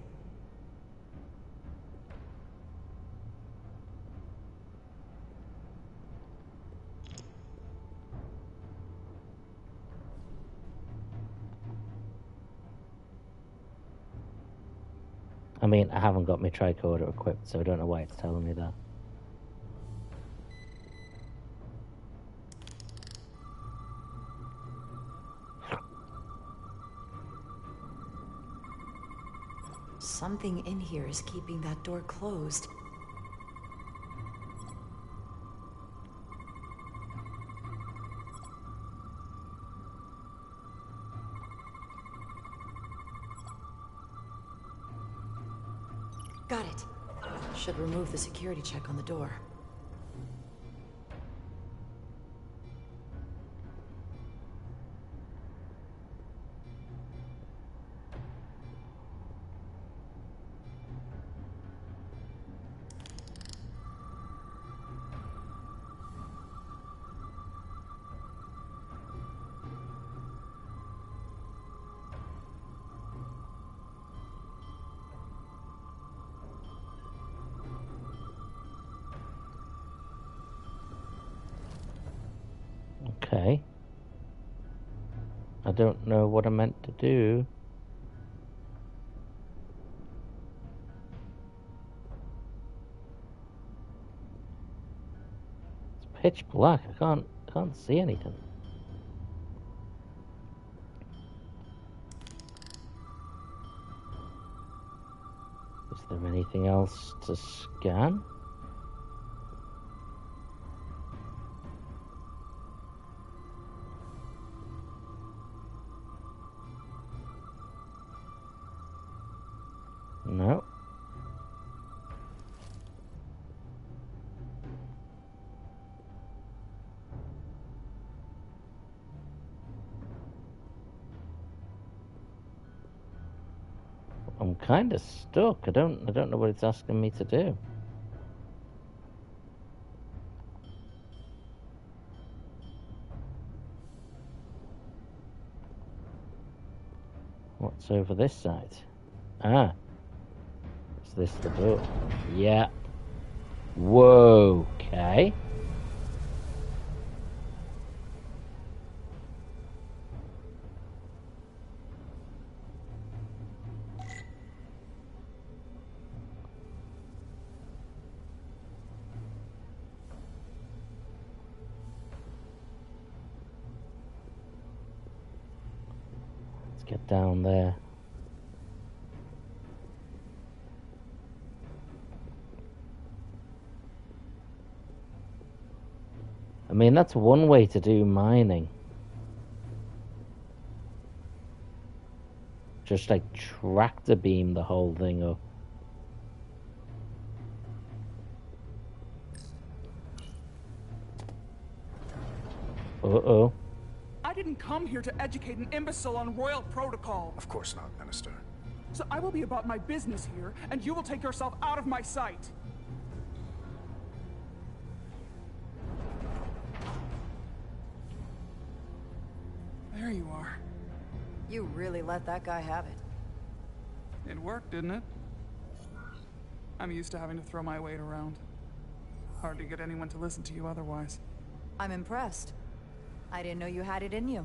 I mean, I haven't got my tricorder equipped, so I don't know why it's telling me that. Something in here is keeping that door closed. Got it. Should remove the security check on the door. Okay. I don't know what I'm meant to do. It's pitch black. I can't see anything. Is there anything else to scan? No. I'm kind of stuck. I don't know what it's asking me to do. What's over this side? Ah. Is this the door? Yeah. Whoa. Okay. Let's get down there. I mean, that's one way to do mining. Just like tractor beam the whole thing up. Uh-oh. I didn't come here to educate an imbecile on royal protocol. Of course not, Minister. So I will be about my business here, and you will take yourself out of my sight. There you are. You really let that guy have it. It worked, didn't it? I'm used to having to throw my weight around. Hard to get anyone to listen to you otherwise. I'm impressed. I didn't know you had it in you.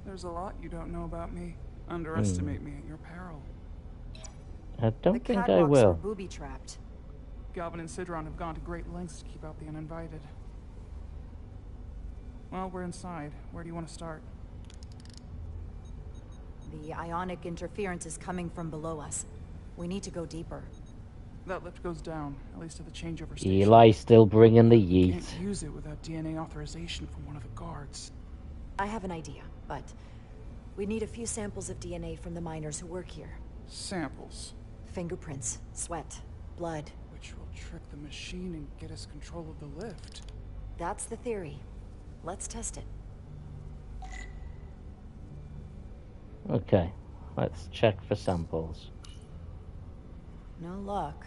There's a lot you don't know about me. Underestimate me at your peril. I don't think I catwalks will. were booby-trapped. Galvin and Sidron have gone to great lengths to keep out the uninvited. Well, we're inside. Where do you want to start? The ionic interference is coming from below us. We need to go deeper. That lift goes down, at least to the changeover station. Eli still bringing the yeet. Can't use it without DNA authorization from one of the guards. I have an idea, but we need a few samples of DNA from the miners who work here. Samples? Fingerprints, sweat, blood. Which will trick the machine and get us control of the lift. That's the theory. Let's test it. Okay, let's check for samples. No luck.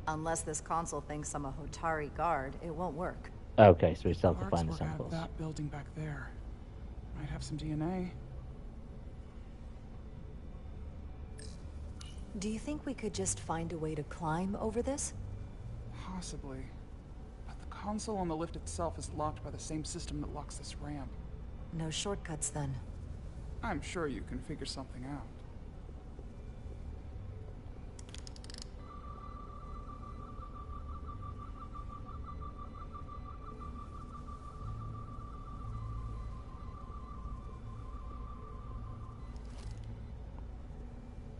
Unless this console thinks I'm a Hotari guard, it won't work. Okay, so we still have to Guards find the work out of samples. that building back there. Might have some DNA. Do you think we could just find a way to climb over this? Possibly. But the console on the lift itself is locked by the same system that locks this ramp. No shortcuts then. I'm sure you can figure something out.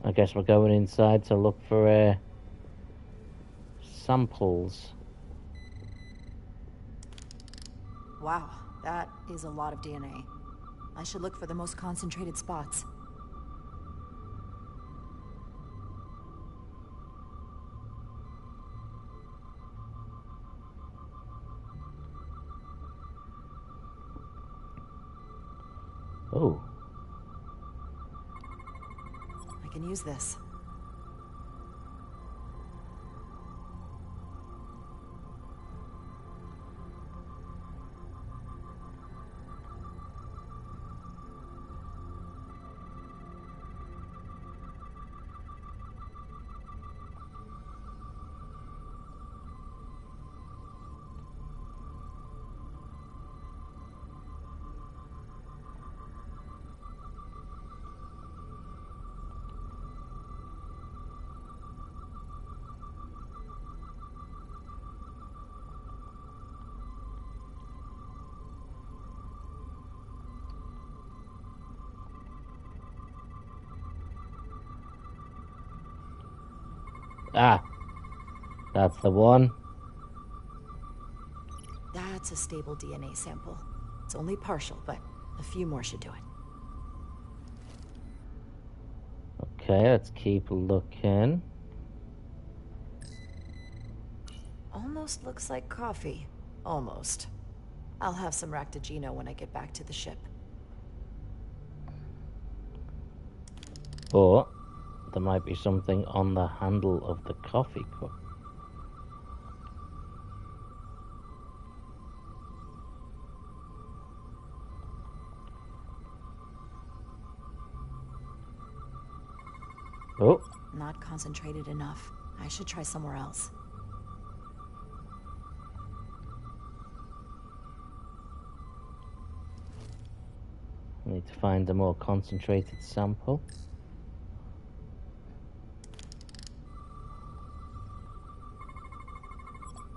I guess we're going inside to look for samples. Wow, that is a lot of DNA. I should look for the most concentrated spots. Oh. I can use this. Ah, that's the one. That's a stable DNA sample. It's only partial, but a few more should do it. Okay, let's keep looking. Almost looks like coffee. Almost. I'll have some Ractigino when I get back to the ship. But there might be something on the handle of the coffee cup. Oh. Not concentrated enough. I should try somewhere else. Need to find a more concentrated sample.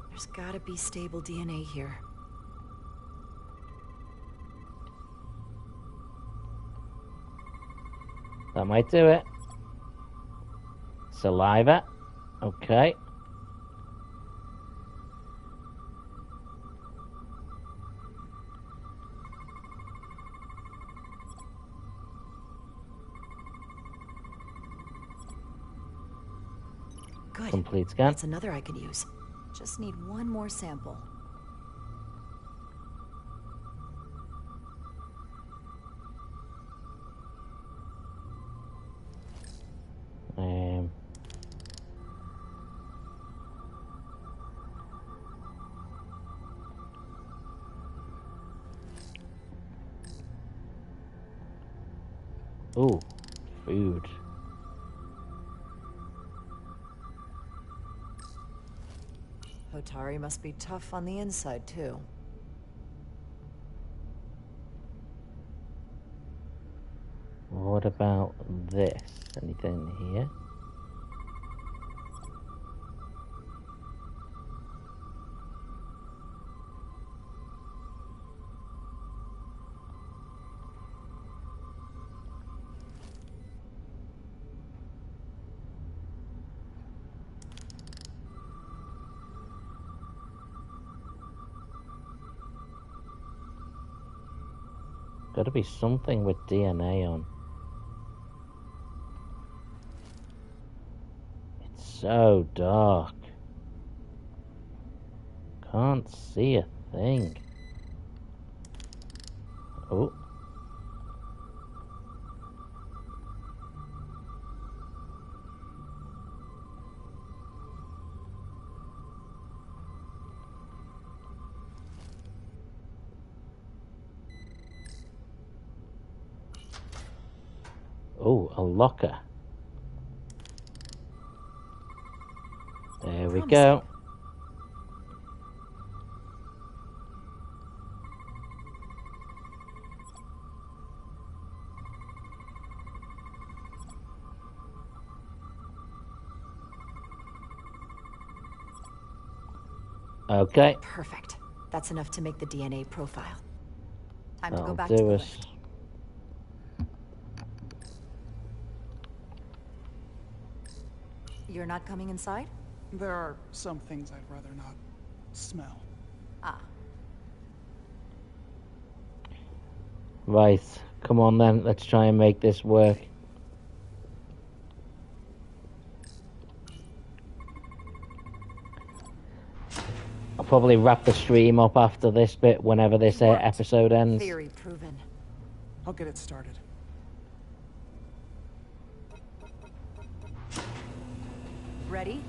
There's gotta be stable DNA here. That might do it. Saliva. Okay. Good. Complete scan. That's another I could use. Just need one more sample. Ooh, food. Hotari must be tough on the inside, too. What about this? Anything here? Gotta be something with DNA on. It's so dark. Can't see a thing. Oh. Oh, a locker. There we go. Okay. Perfect. That's enough to make the DNA profile. Time to go That'll back to the do us. lift. You're not coming inside? There are some things I'd rather not smell. Ah. Right. Come on then. Let's try and make this work. I'll probably wrap the stream up after this bit whenever this episode ends. Theory proven. I'll get it started. Ready?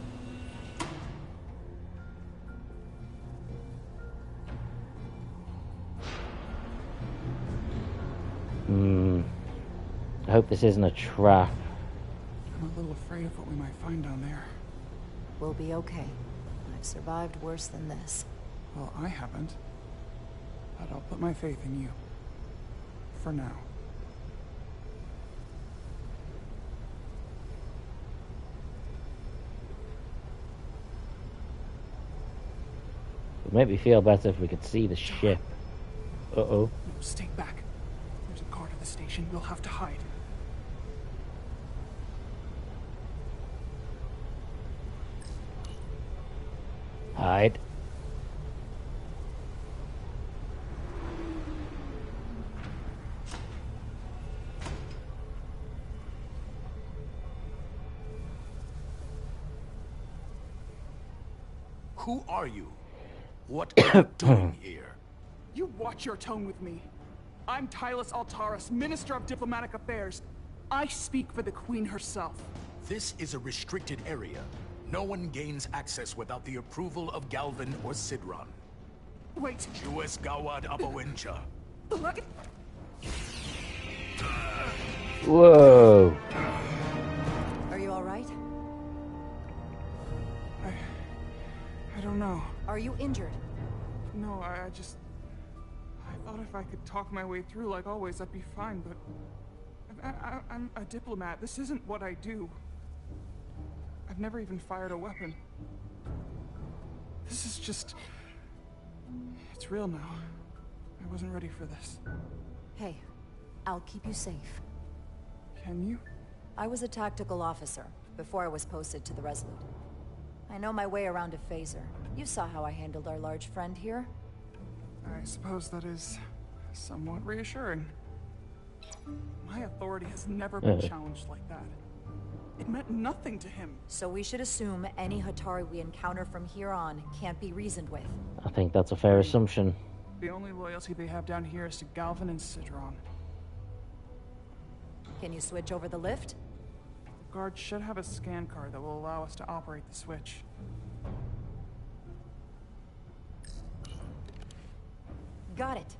I hope this isn't a trap. I'm a little afraid of what we might find down there. We'll be okay. I've survived worse than this. Well, I haven't. But I'll put my faith in you. For now. It would make me feel better if we could see the ship. Uh-oh. No, stay back. There's a guard at the station. We'll have to hide. Hide. Who are you? What are you doing here? You watch your tone with me. I'm Tylus Altaris, Minister of Diplomatic Affairs. I speak for the Queen herself. This is a restricted area. No one gains access without the approval of Galvin or Sidron. Wait. Jues Gawad Abawencha. Whoa. Are you all right? I don't know. Are you injured? No, I thought if I could talk my way through like always, I'd be fine, but... I'm a diplomat. This isn't what I do. I've never even fired a weapon. This is just... It's real now. I wasn't ready for this. Hey, I'll keep you safe. Can you? I was a tactical officer before I was posted to the Resolute. I know my way around a phaser. You saw how I handled our large friend here. I suppose that is somewhat reassuring. My authority has never been challenged like that. It meant nothing to him. So we should assume any Hatari we encounter from here on can't be reasoned with. I think that's a fair assumption. The only loyalty they have down here is to Galvin and Sidron. Can you switch over the lift? Guards should have a scan card that will allow us to operate the switch. Got it.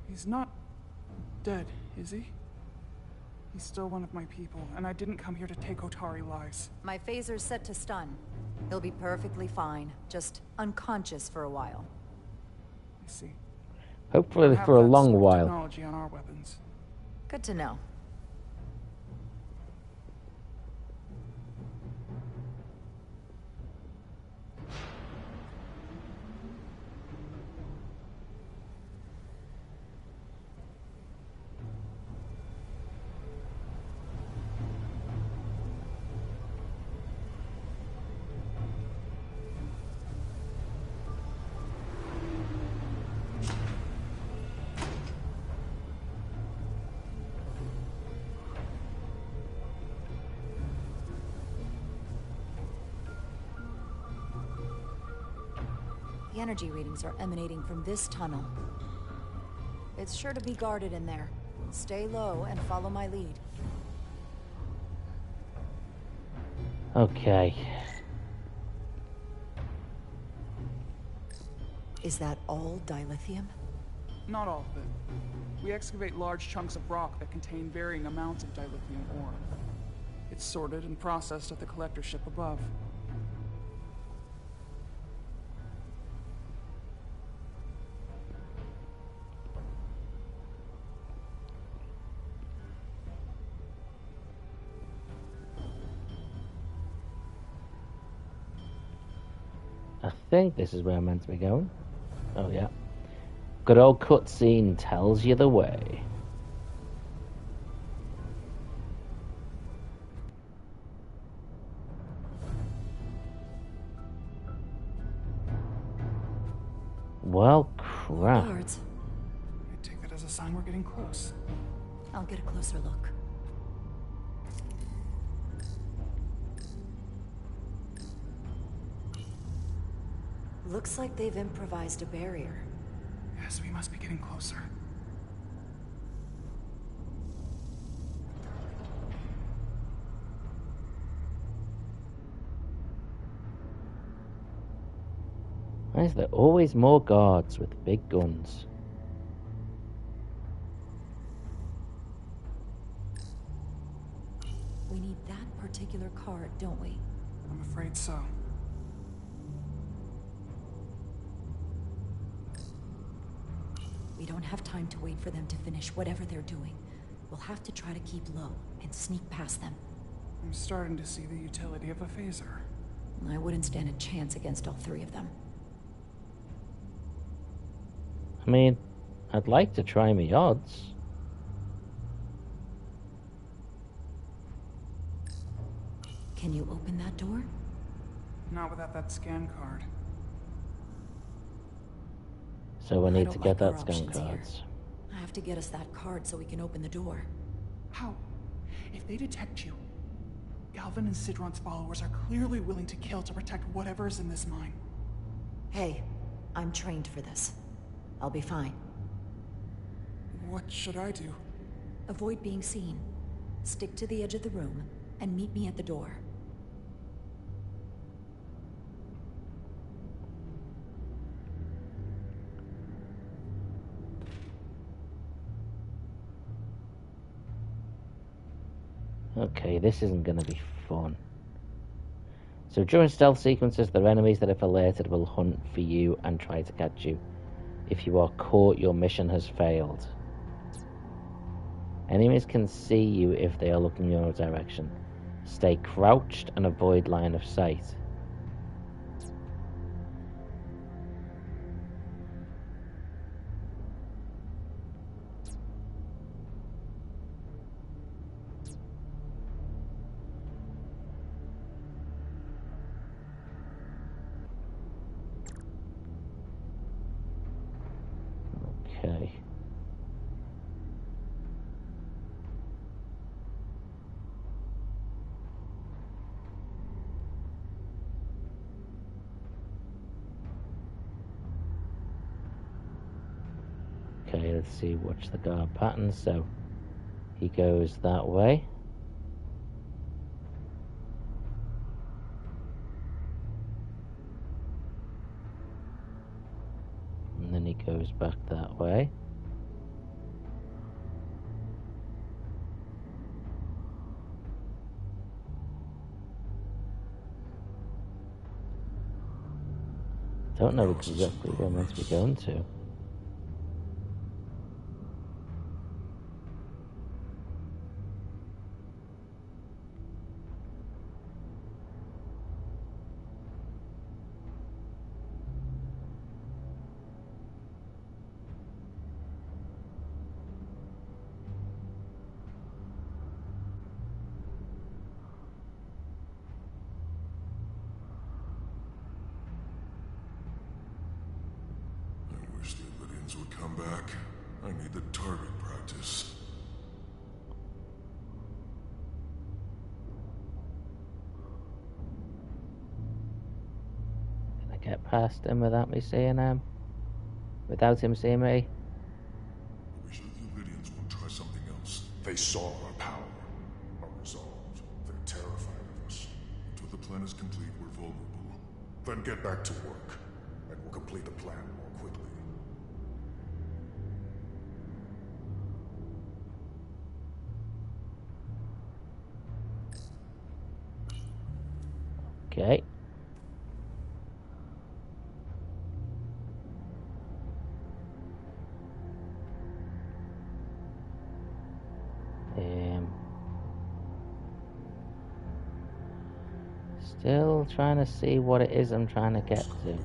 He's not dead, is he? He's still one of my people, and I didn't come here to take Otari lives. My phaser's set to stun. He'll be perfectly fine, just unconscious for a while. I see. Hopefully for a long while. Technology on our weapons. Good to know. The energy readings are emanating from this tunnel. It's sure to be guarded in there. Stay low and follow my lead. Okay. Is that all dilithium? Not all of it. We excavate large chunks of rock that contain varying amounts of dilithium ore. It's sorted and processed at the collector ship above. I think this is where I'm meant to be going. Oh, yeah. Good old cutscene tells you the way. Well, crap. Guards. I take that as a sign we're getting close. I'll get a closer look. Looks like they've improvised a barrier. Yes, we must be getting closer. Why is there always more guards with big guns? We need that particular card, don't we? I'm afraid so. We don't have time to wait for them to finish whatever they're doing. We'll have to try to keep low and sneak past them. I'm starting to see the utility of a phaser. I wouldn't stand a chance against all three of them. I mean, I'd like to try my odds. Can you open that door? Not without that scan card. So we I need don't to like get our that scan options here. cards. I have to get us that card so we can open the door. How? If they detect you, Galvin and Sidron's followers are clearly willing to kill to protect whatever is in this mine. Hey, I'm trained for this. I'll be fine. What should I do? Avoid being seen. Stick to the edge of the room, and meet me at the door. Okay, this isn't going to be fun. So during stealth sequences, their enemies that if alerted will hunt for you and try to catch you. If you are caught, your mission has failed. Enemies can see you if they are looking in your direction. Stay crouched and avoid line of sight. Okay. Okay, let's see, watch the guard pattern. So he goes that way. And then he goes back that way. Don't know exactly where I'm meant to be going to. I wish the Lydians would come back. I need the target practice. Can I get past him without me seeing him? Without him seeing me? I wish that the Lydians would try something else. They saw our power, our resolve. They're terrified of us. Until the plan is complete, we're vulnerable. Then get back to work, and we'll complete the plan more quickly. Okay. Still trying to see what it is I'm trying to get to.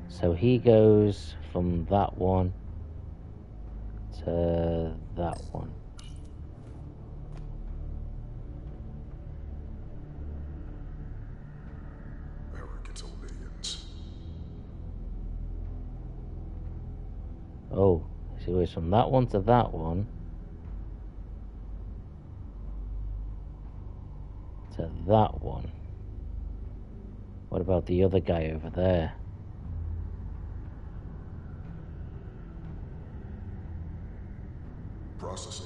So he goes from that one to that one. Arrogant Lydians. Oh, so he goes from that one to that one. To that one. What about the other guy over there? Processing.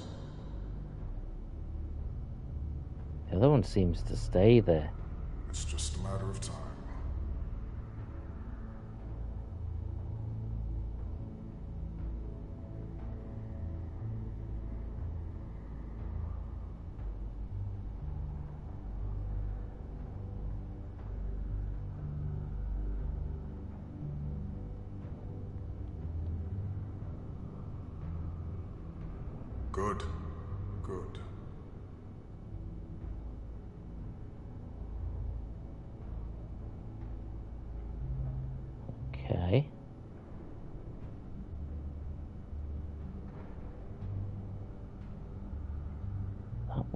The other one seems to stay there. It's just a matter of time. Good. Good. Okay.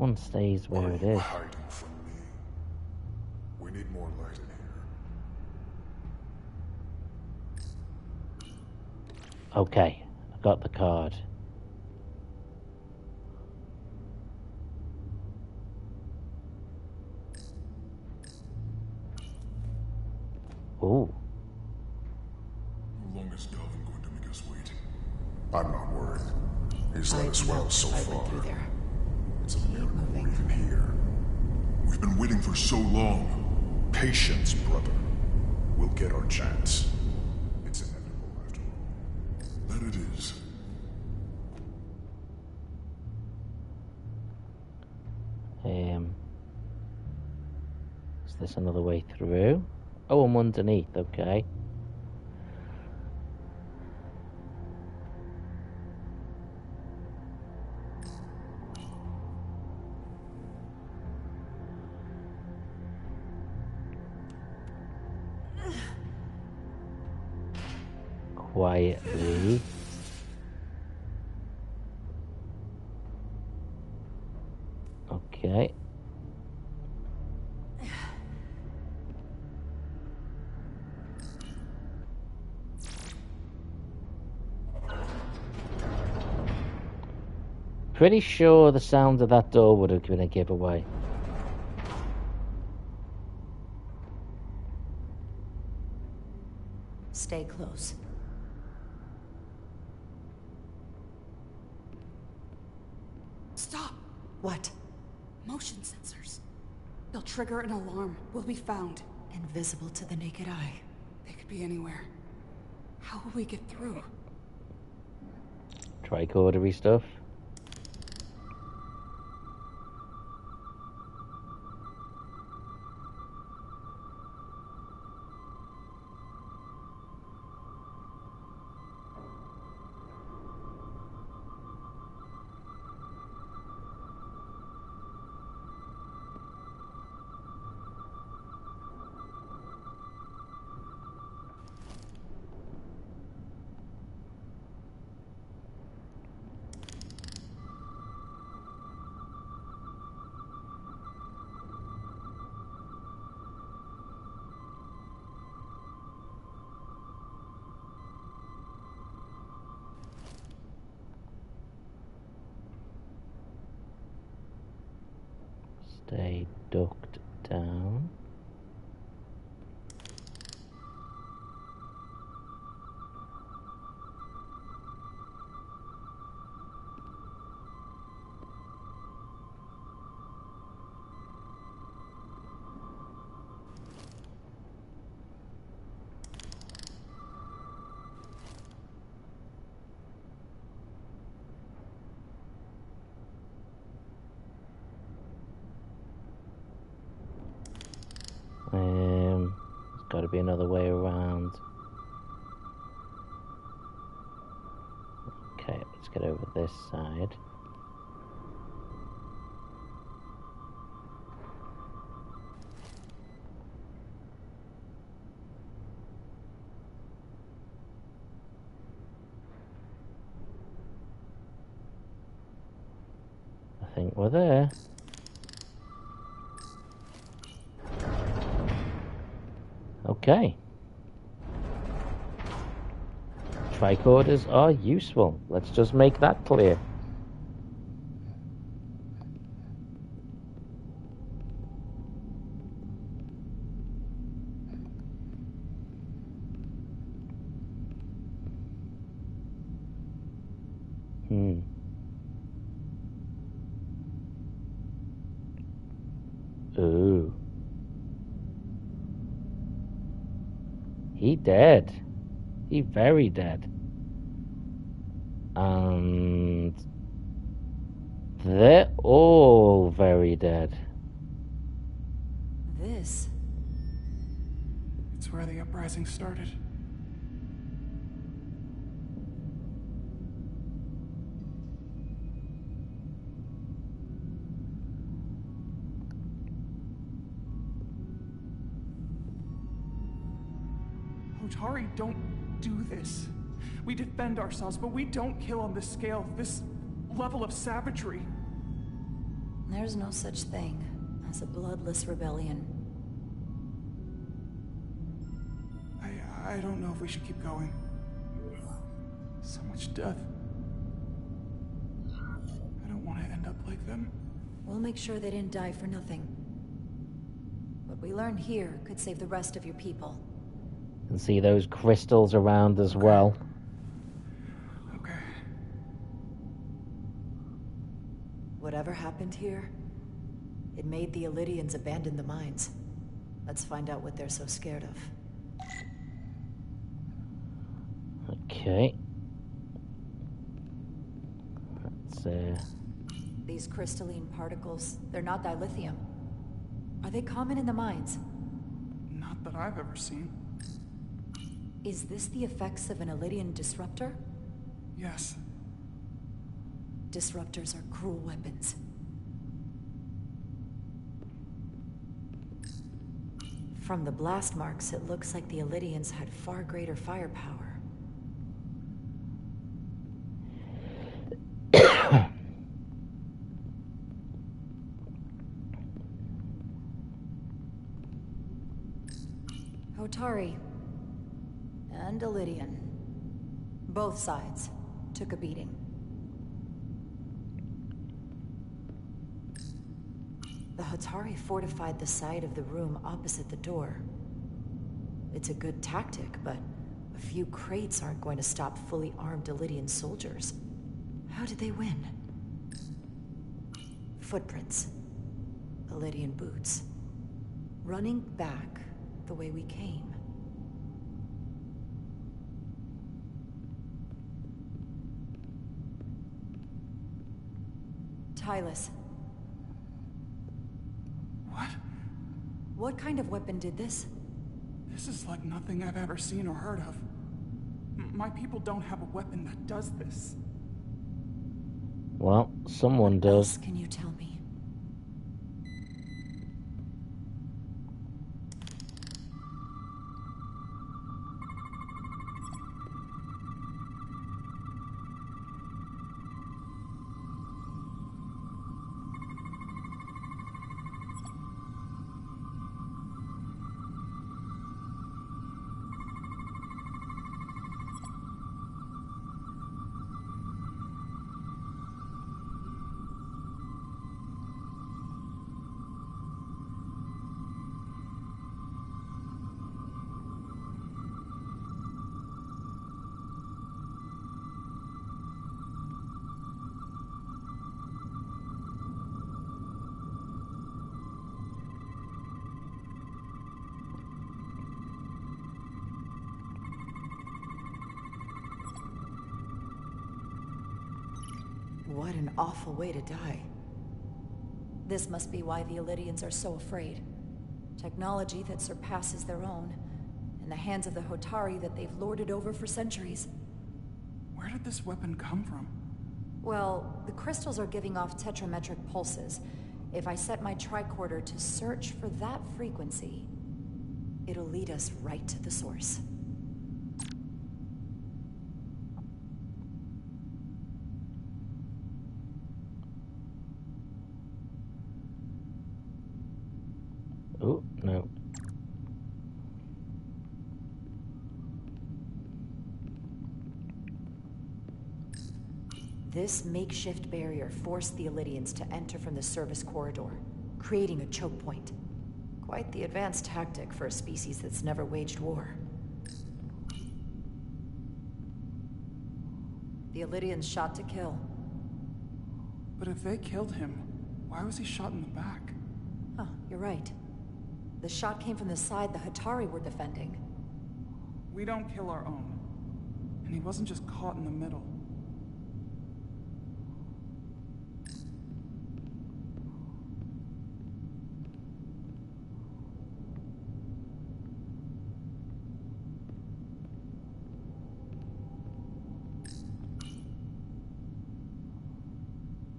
one stays where it is. Hiding from me. We need more light in here. Okay, I got the card. Ooh. How long is Galvin going to make us wait? I'm not worried. He's let us well so far. It's a miracle we're even here. We've been waiting for so long. Patience, brother. We'll get our chance. It's inevitable after all. That it is. Is this another way through? Oh, I'm underneath, okay. Quietly. Okay. Pretty sure the sound of that door would have been a giveaway. Stay close. Stop! What? Motion sensors. They'll trigger an alarm. We'll be found. Invisible to the naked eye. They could be anywhere. How will we get through? Tricordery stuff. Stay ducked down. There's got to be another way around. Okay, let's get over this side. I think we're there. Okay. Tricorders are useful. Let's just make that clear. Ooh. He dead. He very dead. And they're all very dead. This? It's where the uprising started. Hotari don't do this. We defend ourselves, but we don't kill on this scale, this level of savagery. There's no such thing as a bloodless rebellion. I don't know if we should keep going. So much death. I don't want to end up like them. We'll make sure they didn't die for nothing. What we learn here could save the rest of your people. You can see those crystals around as well. Okay. Whatever happened here, it made the Elydians abandon the mines. Let's find out what they're so scared of. Okay. These crystalline particles, they're not dilithium. Are they common in the mines? Not that I've ever seen. Is this the effects of an Elydian disruptor? Yes. Disruptors are cruel weapons. From the blast marks, it looks like the Elydians had far greater firepower. Hotari and Elydian. Both sides took a beating. The Hotari fortified the side of the room opposite the door. It's a good tactic, but a few crates aren't going to stop fully armed Elydian soldiers. How did they win? Footprints. Elydian boots. Running back the way we came. Tylus. What? What kind of weapon did this? This is like nothing I've ever seen or heard of. My people don't have a weapon that does this. Well, someone does. What else can you tell me? What an awful way to die. This must be why the Elydians are so afraid. Technology that surpasses their own, in the hands of the Hotari that they've lorded over for centuries. Where did this weapon come from? Well, the crystals are giving off tetrametric pulses. If I set my tricorder to search for that frequency, it'll lead us right to the source. Oh, no. This makeshift barrier forced the Elydians to enter from the service corridor, creating a choke point. Quite the advanced tactic for a species that's never waged war. The Elydians shot to kill. But if they killed him, why was he shot in the back? Huh, you're right. The shot came from the side the Hotari were defending. We don't kill our own. And he wasn't just caught in the middle.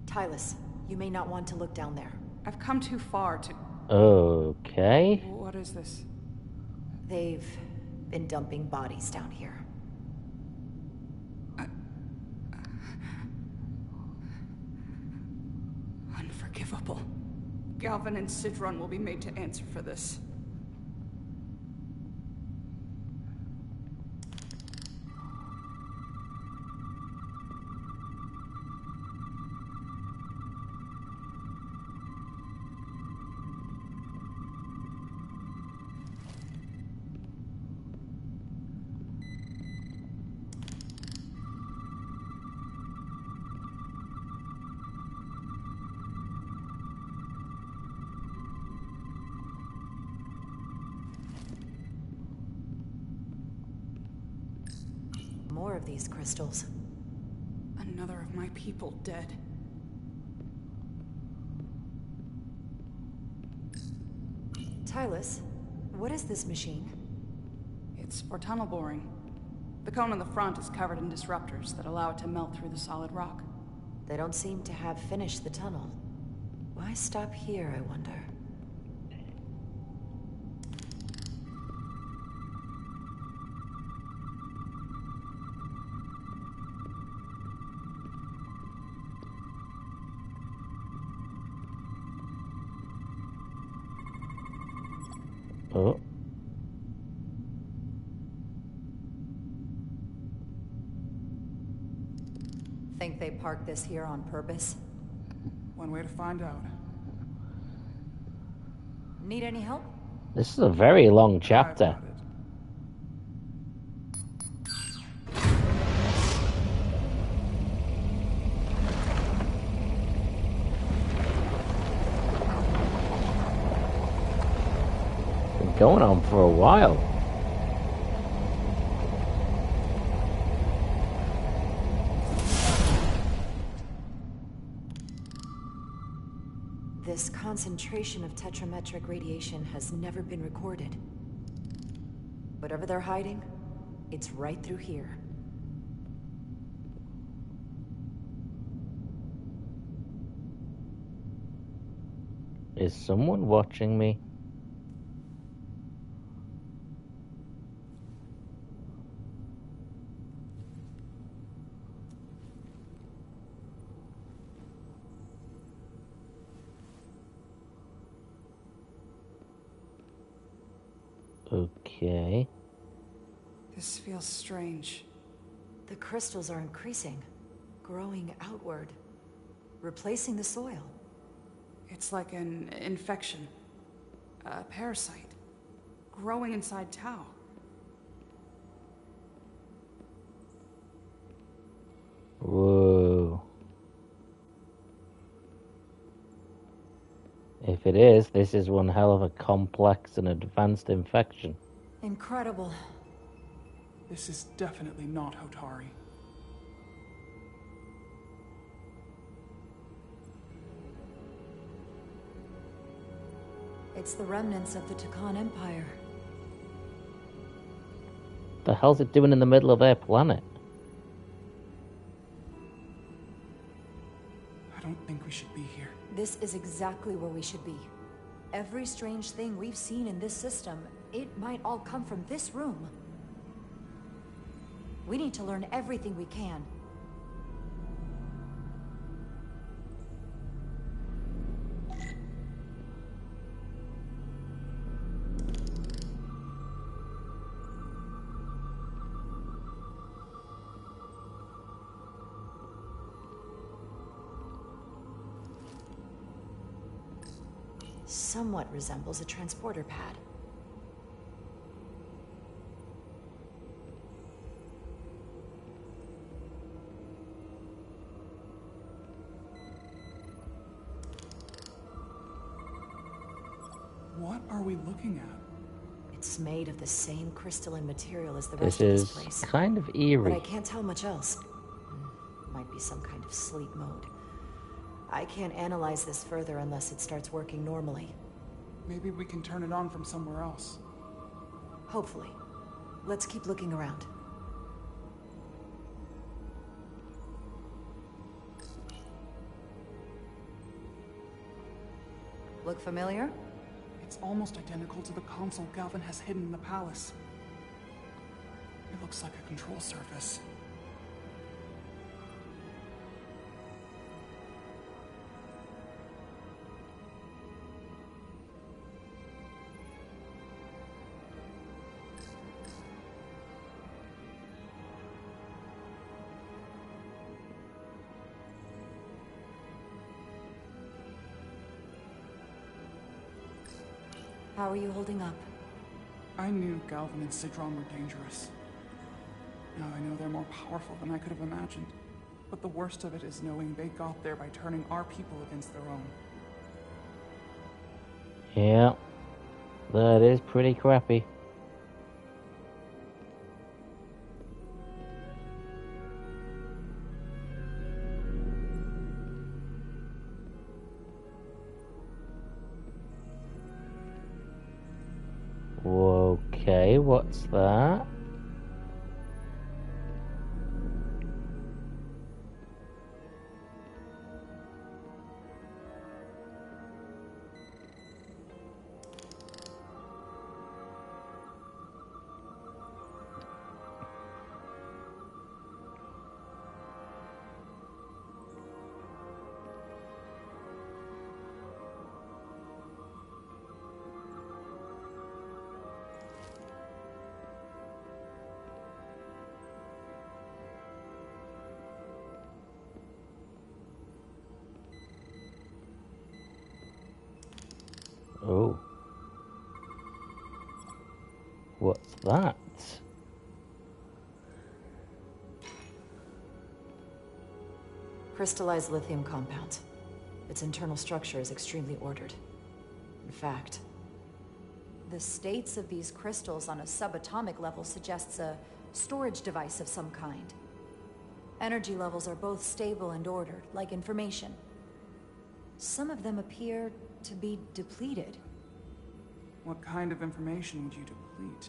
Tylus, you may not want to look down there. I've come too far to... Okay. What is this? They've been dumping bodies down here. Unforgivable. Galvin and Sidron will be made to answer for this. More of these crystals. Another of my people dead. Tylus, what is this machine? It's for tunnel boring. The cone on the front is covered in disruptors that allow it to melt through the solid rock. They don't seem to have finished the tunnel. Why stop here, I wonder? Oh. Think they parked this here on purpose? One way to find out. Need any help? This is a very long chapter. Been going on for a while. This concentration of tetrametric radiation has never been recorded. Whatever they're hiding, it's right through here. Is someone watching me? Okay. This feels strange. The crystals are increasing, growing outward, replacing the soil. It's like an infection. A parasite. Growing inside Tau. Whoa. If it is, this is one hell of a complex and advanced infection. Incredible. This is definitely not Hotari. It's the remnants of the Takan Empire. The hell's it doing in the middle of their planet? I don't think we should be here. This is exactly where we should be. Every strange thing we've seen in this system, it might all come from this room. We need to learn everything we can. Somewhat resembles a transporter pad. What are we looking at? It's made of the same crystalline material as the rest This of this is place. kind of eerie. But I can't tell much else. Might be some kind of sleep mode. I can't analyze this further unless it starts working normally. Maybe we can turn it on from somewhere else. Hopefully. Let's keep looking around. Look familiar? It's almost identical to the console Galvin has hidden in the palace. It looks like a control surface. How are you holding up? I knew Galvin and Sidron were dangerous. Now I know they're more powerful than I could have imagined. But the worst of it is knowing they got there by turning our people against their own. Yeah, that is pretty crappy. Okay, what's that? Oh. What's that? Crystallized lithium compound. Its internal structure is extremely ordered. In fact, the states of these crystals on a subatomic level suggests a storage device of some kind. Energy levels are both stable and ordered, like information. Some of them appear to be depleted. What kind of information would you deplete?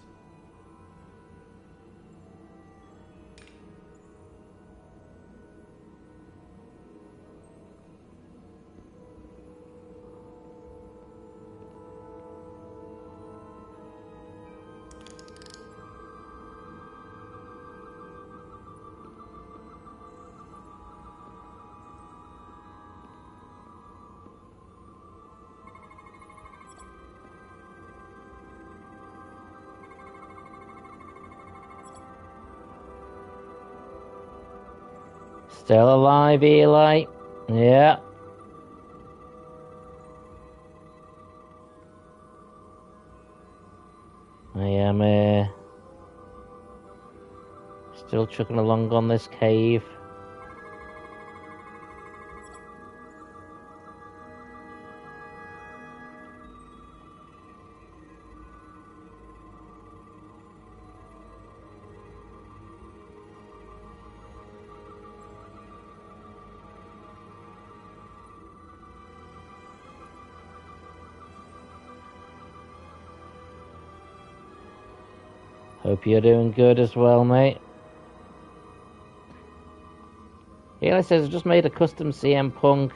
Still alive, Eli? Yeah. I am still chugging along on this cave. Hope you're doing good as well, mate. Eli says, I just made a custom CM Punk.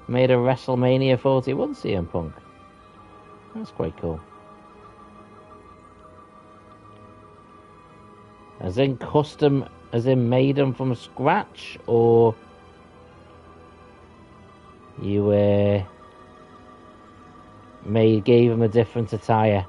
Made a WrestleMania 41 CM Punk. That's quite cool. As in custom, as in made them from scratch, or you gave him a different attire?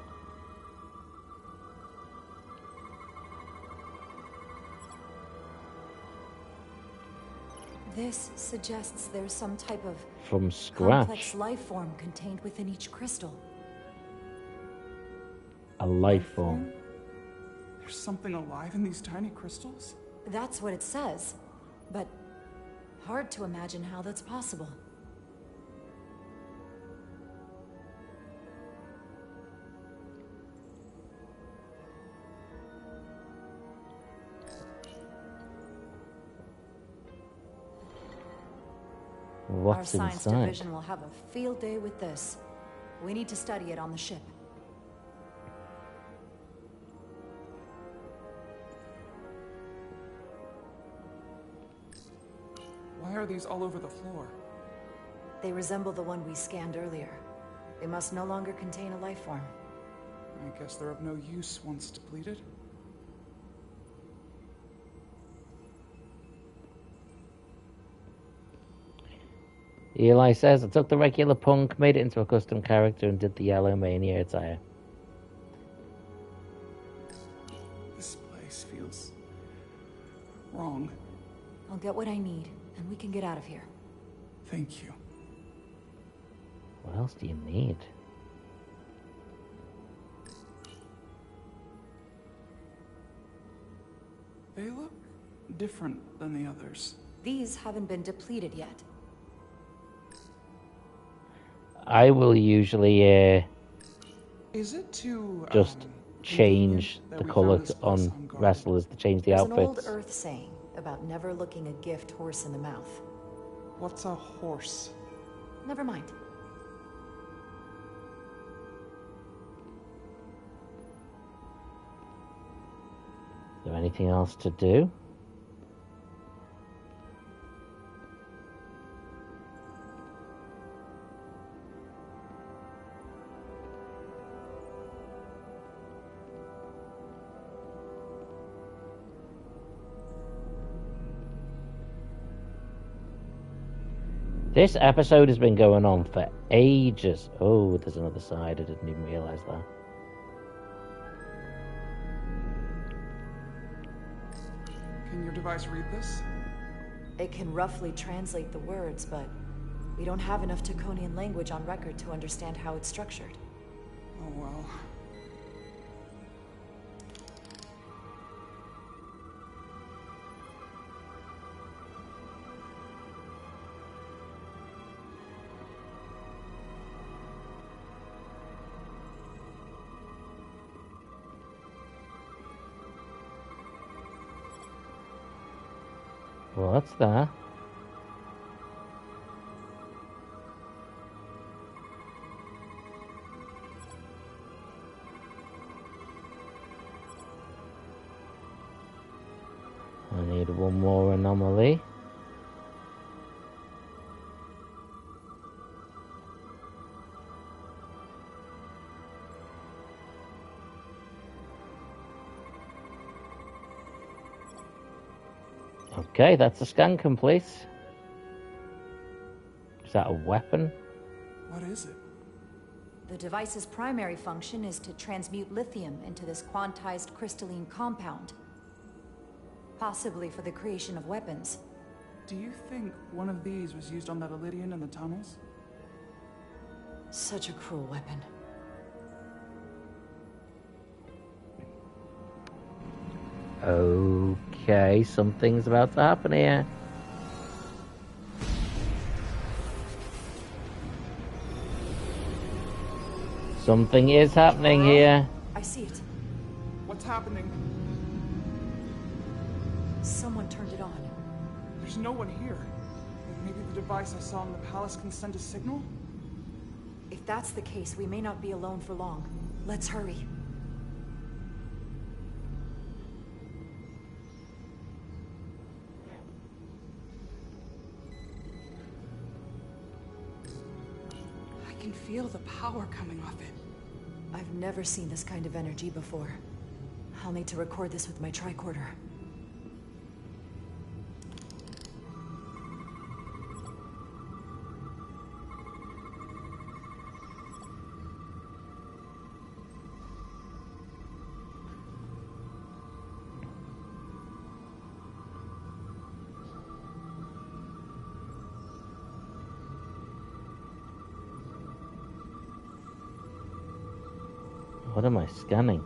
This suggests there's some type of from scratch complex life form contained within each crystal. A life form. There's something alive in these tiny crystals? That's what it says, but hard to imagine how that's possible. What's Our science inside? division will have a field day with this. We need to study it on the ship. Why are these all over the floor? They resemble the one we scanned earlier. They must no longer contain a life form. I guess they're of no use once depleted. Eli says, I took the regular Punk, made it into a custom character, and did the Yellow Mania attire. This place feels wrong. I'll get what I need, and we can get out of here. Thank you. What else do you need? They look different than the others. These haven't been depleted yet. I will usually Is it to just change the colour on wrestlers to change the There's an old outfits. Earth saying about never looking a gift horse in the mouth. What's a horse? Never mind. Is there anything else to do? This episode has been going on for ages. Oh, there's another side. I didn't even realise that. Can your device read this? It can roughly translate the words, but we don't have enough Taconian language on record to understand how it's structured. Oh well. What's that? I need one more anomaly. Okay, that's the scan complete. Is that a weapon? What is it? The device's primary function is to transmute lithium into this quantized crystalline compound. Possibly for the creation of weapons. Do you think one of these was used on that Elydian in the tunnels? Such a cruel weapon. Okay, something's about to happen here. Something is happening here. I see it. What's happening? Someone turned it on. There's no one here. Maybe the device I saw in the palace can send a signal? If that's the case, we may not be alone for long. Let's hurry. I can feel the power coming off it. I've never seen this kind of energy before. I'll need to record this with my tricorder. What am I scanning?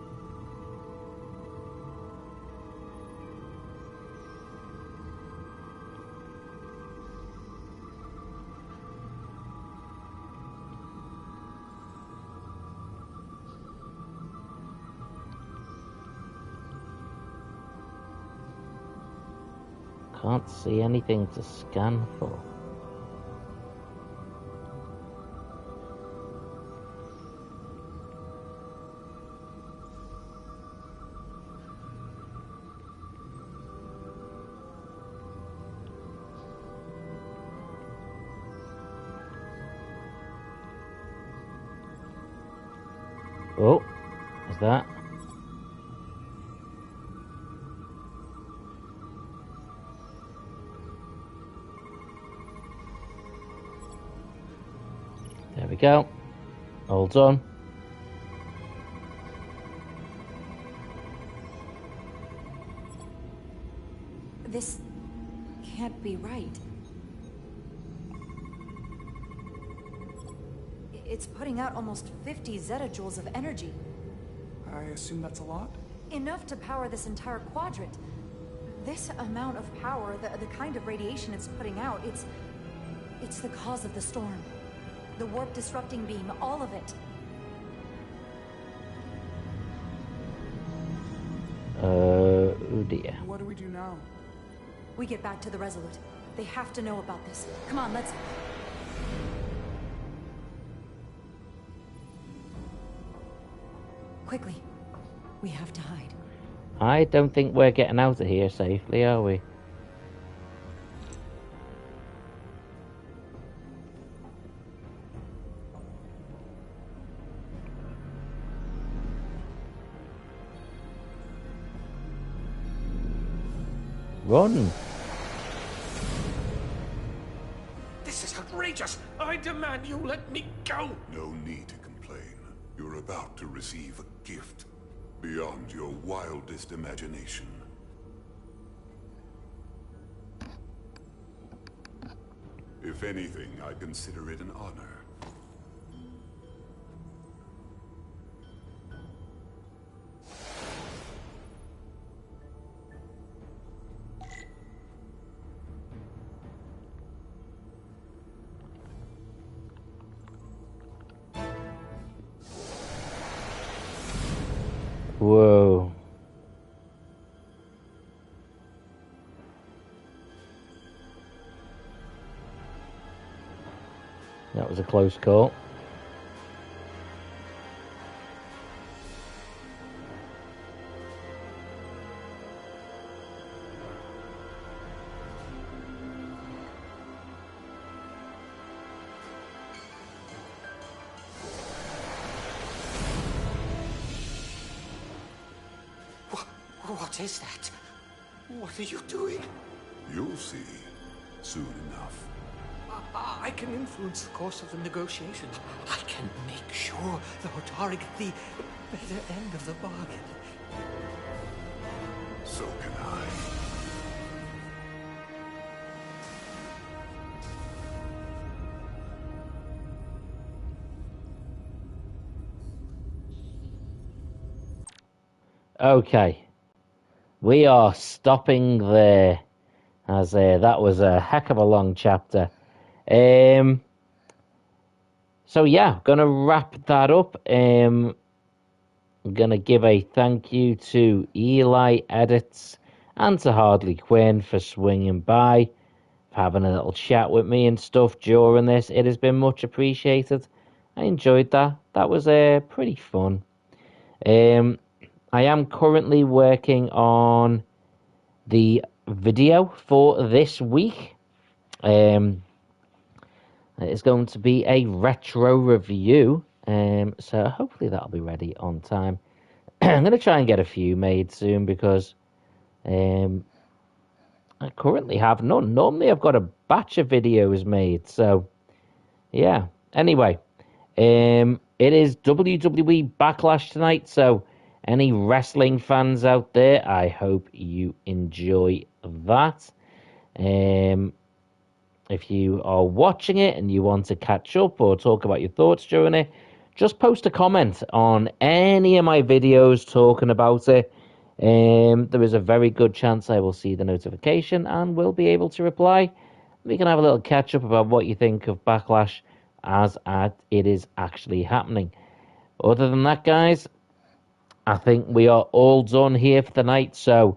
Can't see anything to scan for. Oh, is that? There we go. All done. This can't be right. It's putting out almost 50 zettajoules of energy. I assume that's a lot? Enough to power this entire quadrant. This amount of power, the kind of radiation it's putting out, it's the cause of the storm. The warp disrupting beam, all of it. Oh dear. What do we do now? We get back to the Resolute. They have to know about this. Come on, let's... Quickly. We have to hide. I don't think we're getting out of here safely, are we? Run! This is outrageous! I demand you let me go! No need to complain. You're about to receive a gift beyond your wildest imagination. If anything, I consider it an honor. Whoa. That was a close call. What is that? What are you doing? You'll see soon enough. I can influence the course of the negotiation. I can make sure the Hotari get the better end of the bargain. So can I. Okay. We are stopping there, as that was a heck of a long chapter. So yeah, gonna wrap that up. I'm gonna give a thank you to Eli Edits and to Hardly Quinn for swinging by, for having a little chat with me and stuff during this. It has been much appreciated. I enjoyed that. That was pretty fun. I am currently working on the video for this week. It's going to be a retro review, so hopefully that'll be ready on time. I'm going to try and get a few made soon because I currently have none. Normally I've got a batch of videos made, so yeah. Anyway, it is WWE Backlash tonight, so any wrestling fans out there, I hope you enjoy that. If you are watching it and you want to catch up or talk about your thoughts during it, just post a comment on any of my videos talking about it. There is a very good chance I will see the notification and will be able to reply. We can have a little catch up about what you think of Backlash as it is actually happening. Other than that, guys, I think we are all done here for the night, so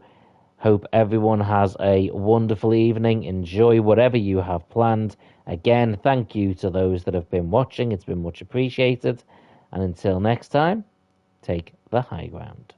hope everyone has a wonderful evening. Enjoy whatever you have planned. Again, thank you to those that have been watching. It's been much appreciated. And until next time, take the high ground.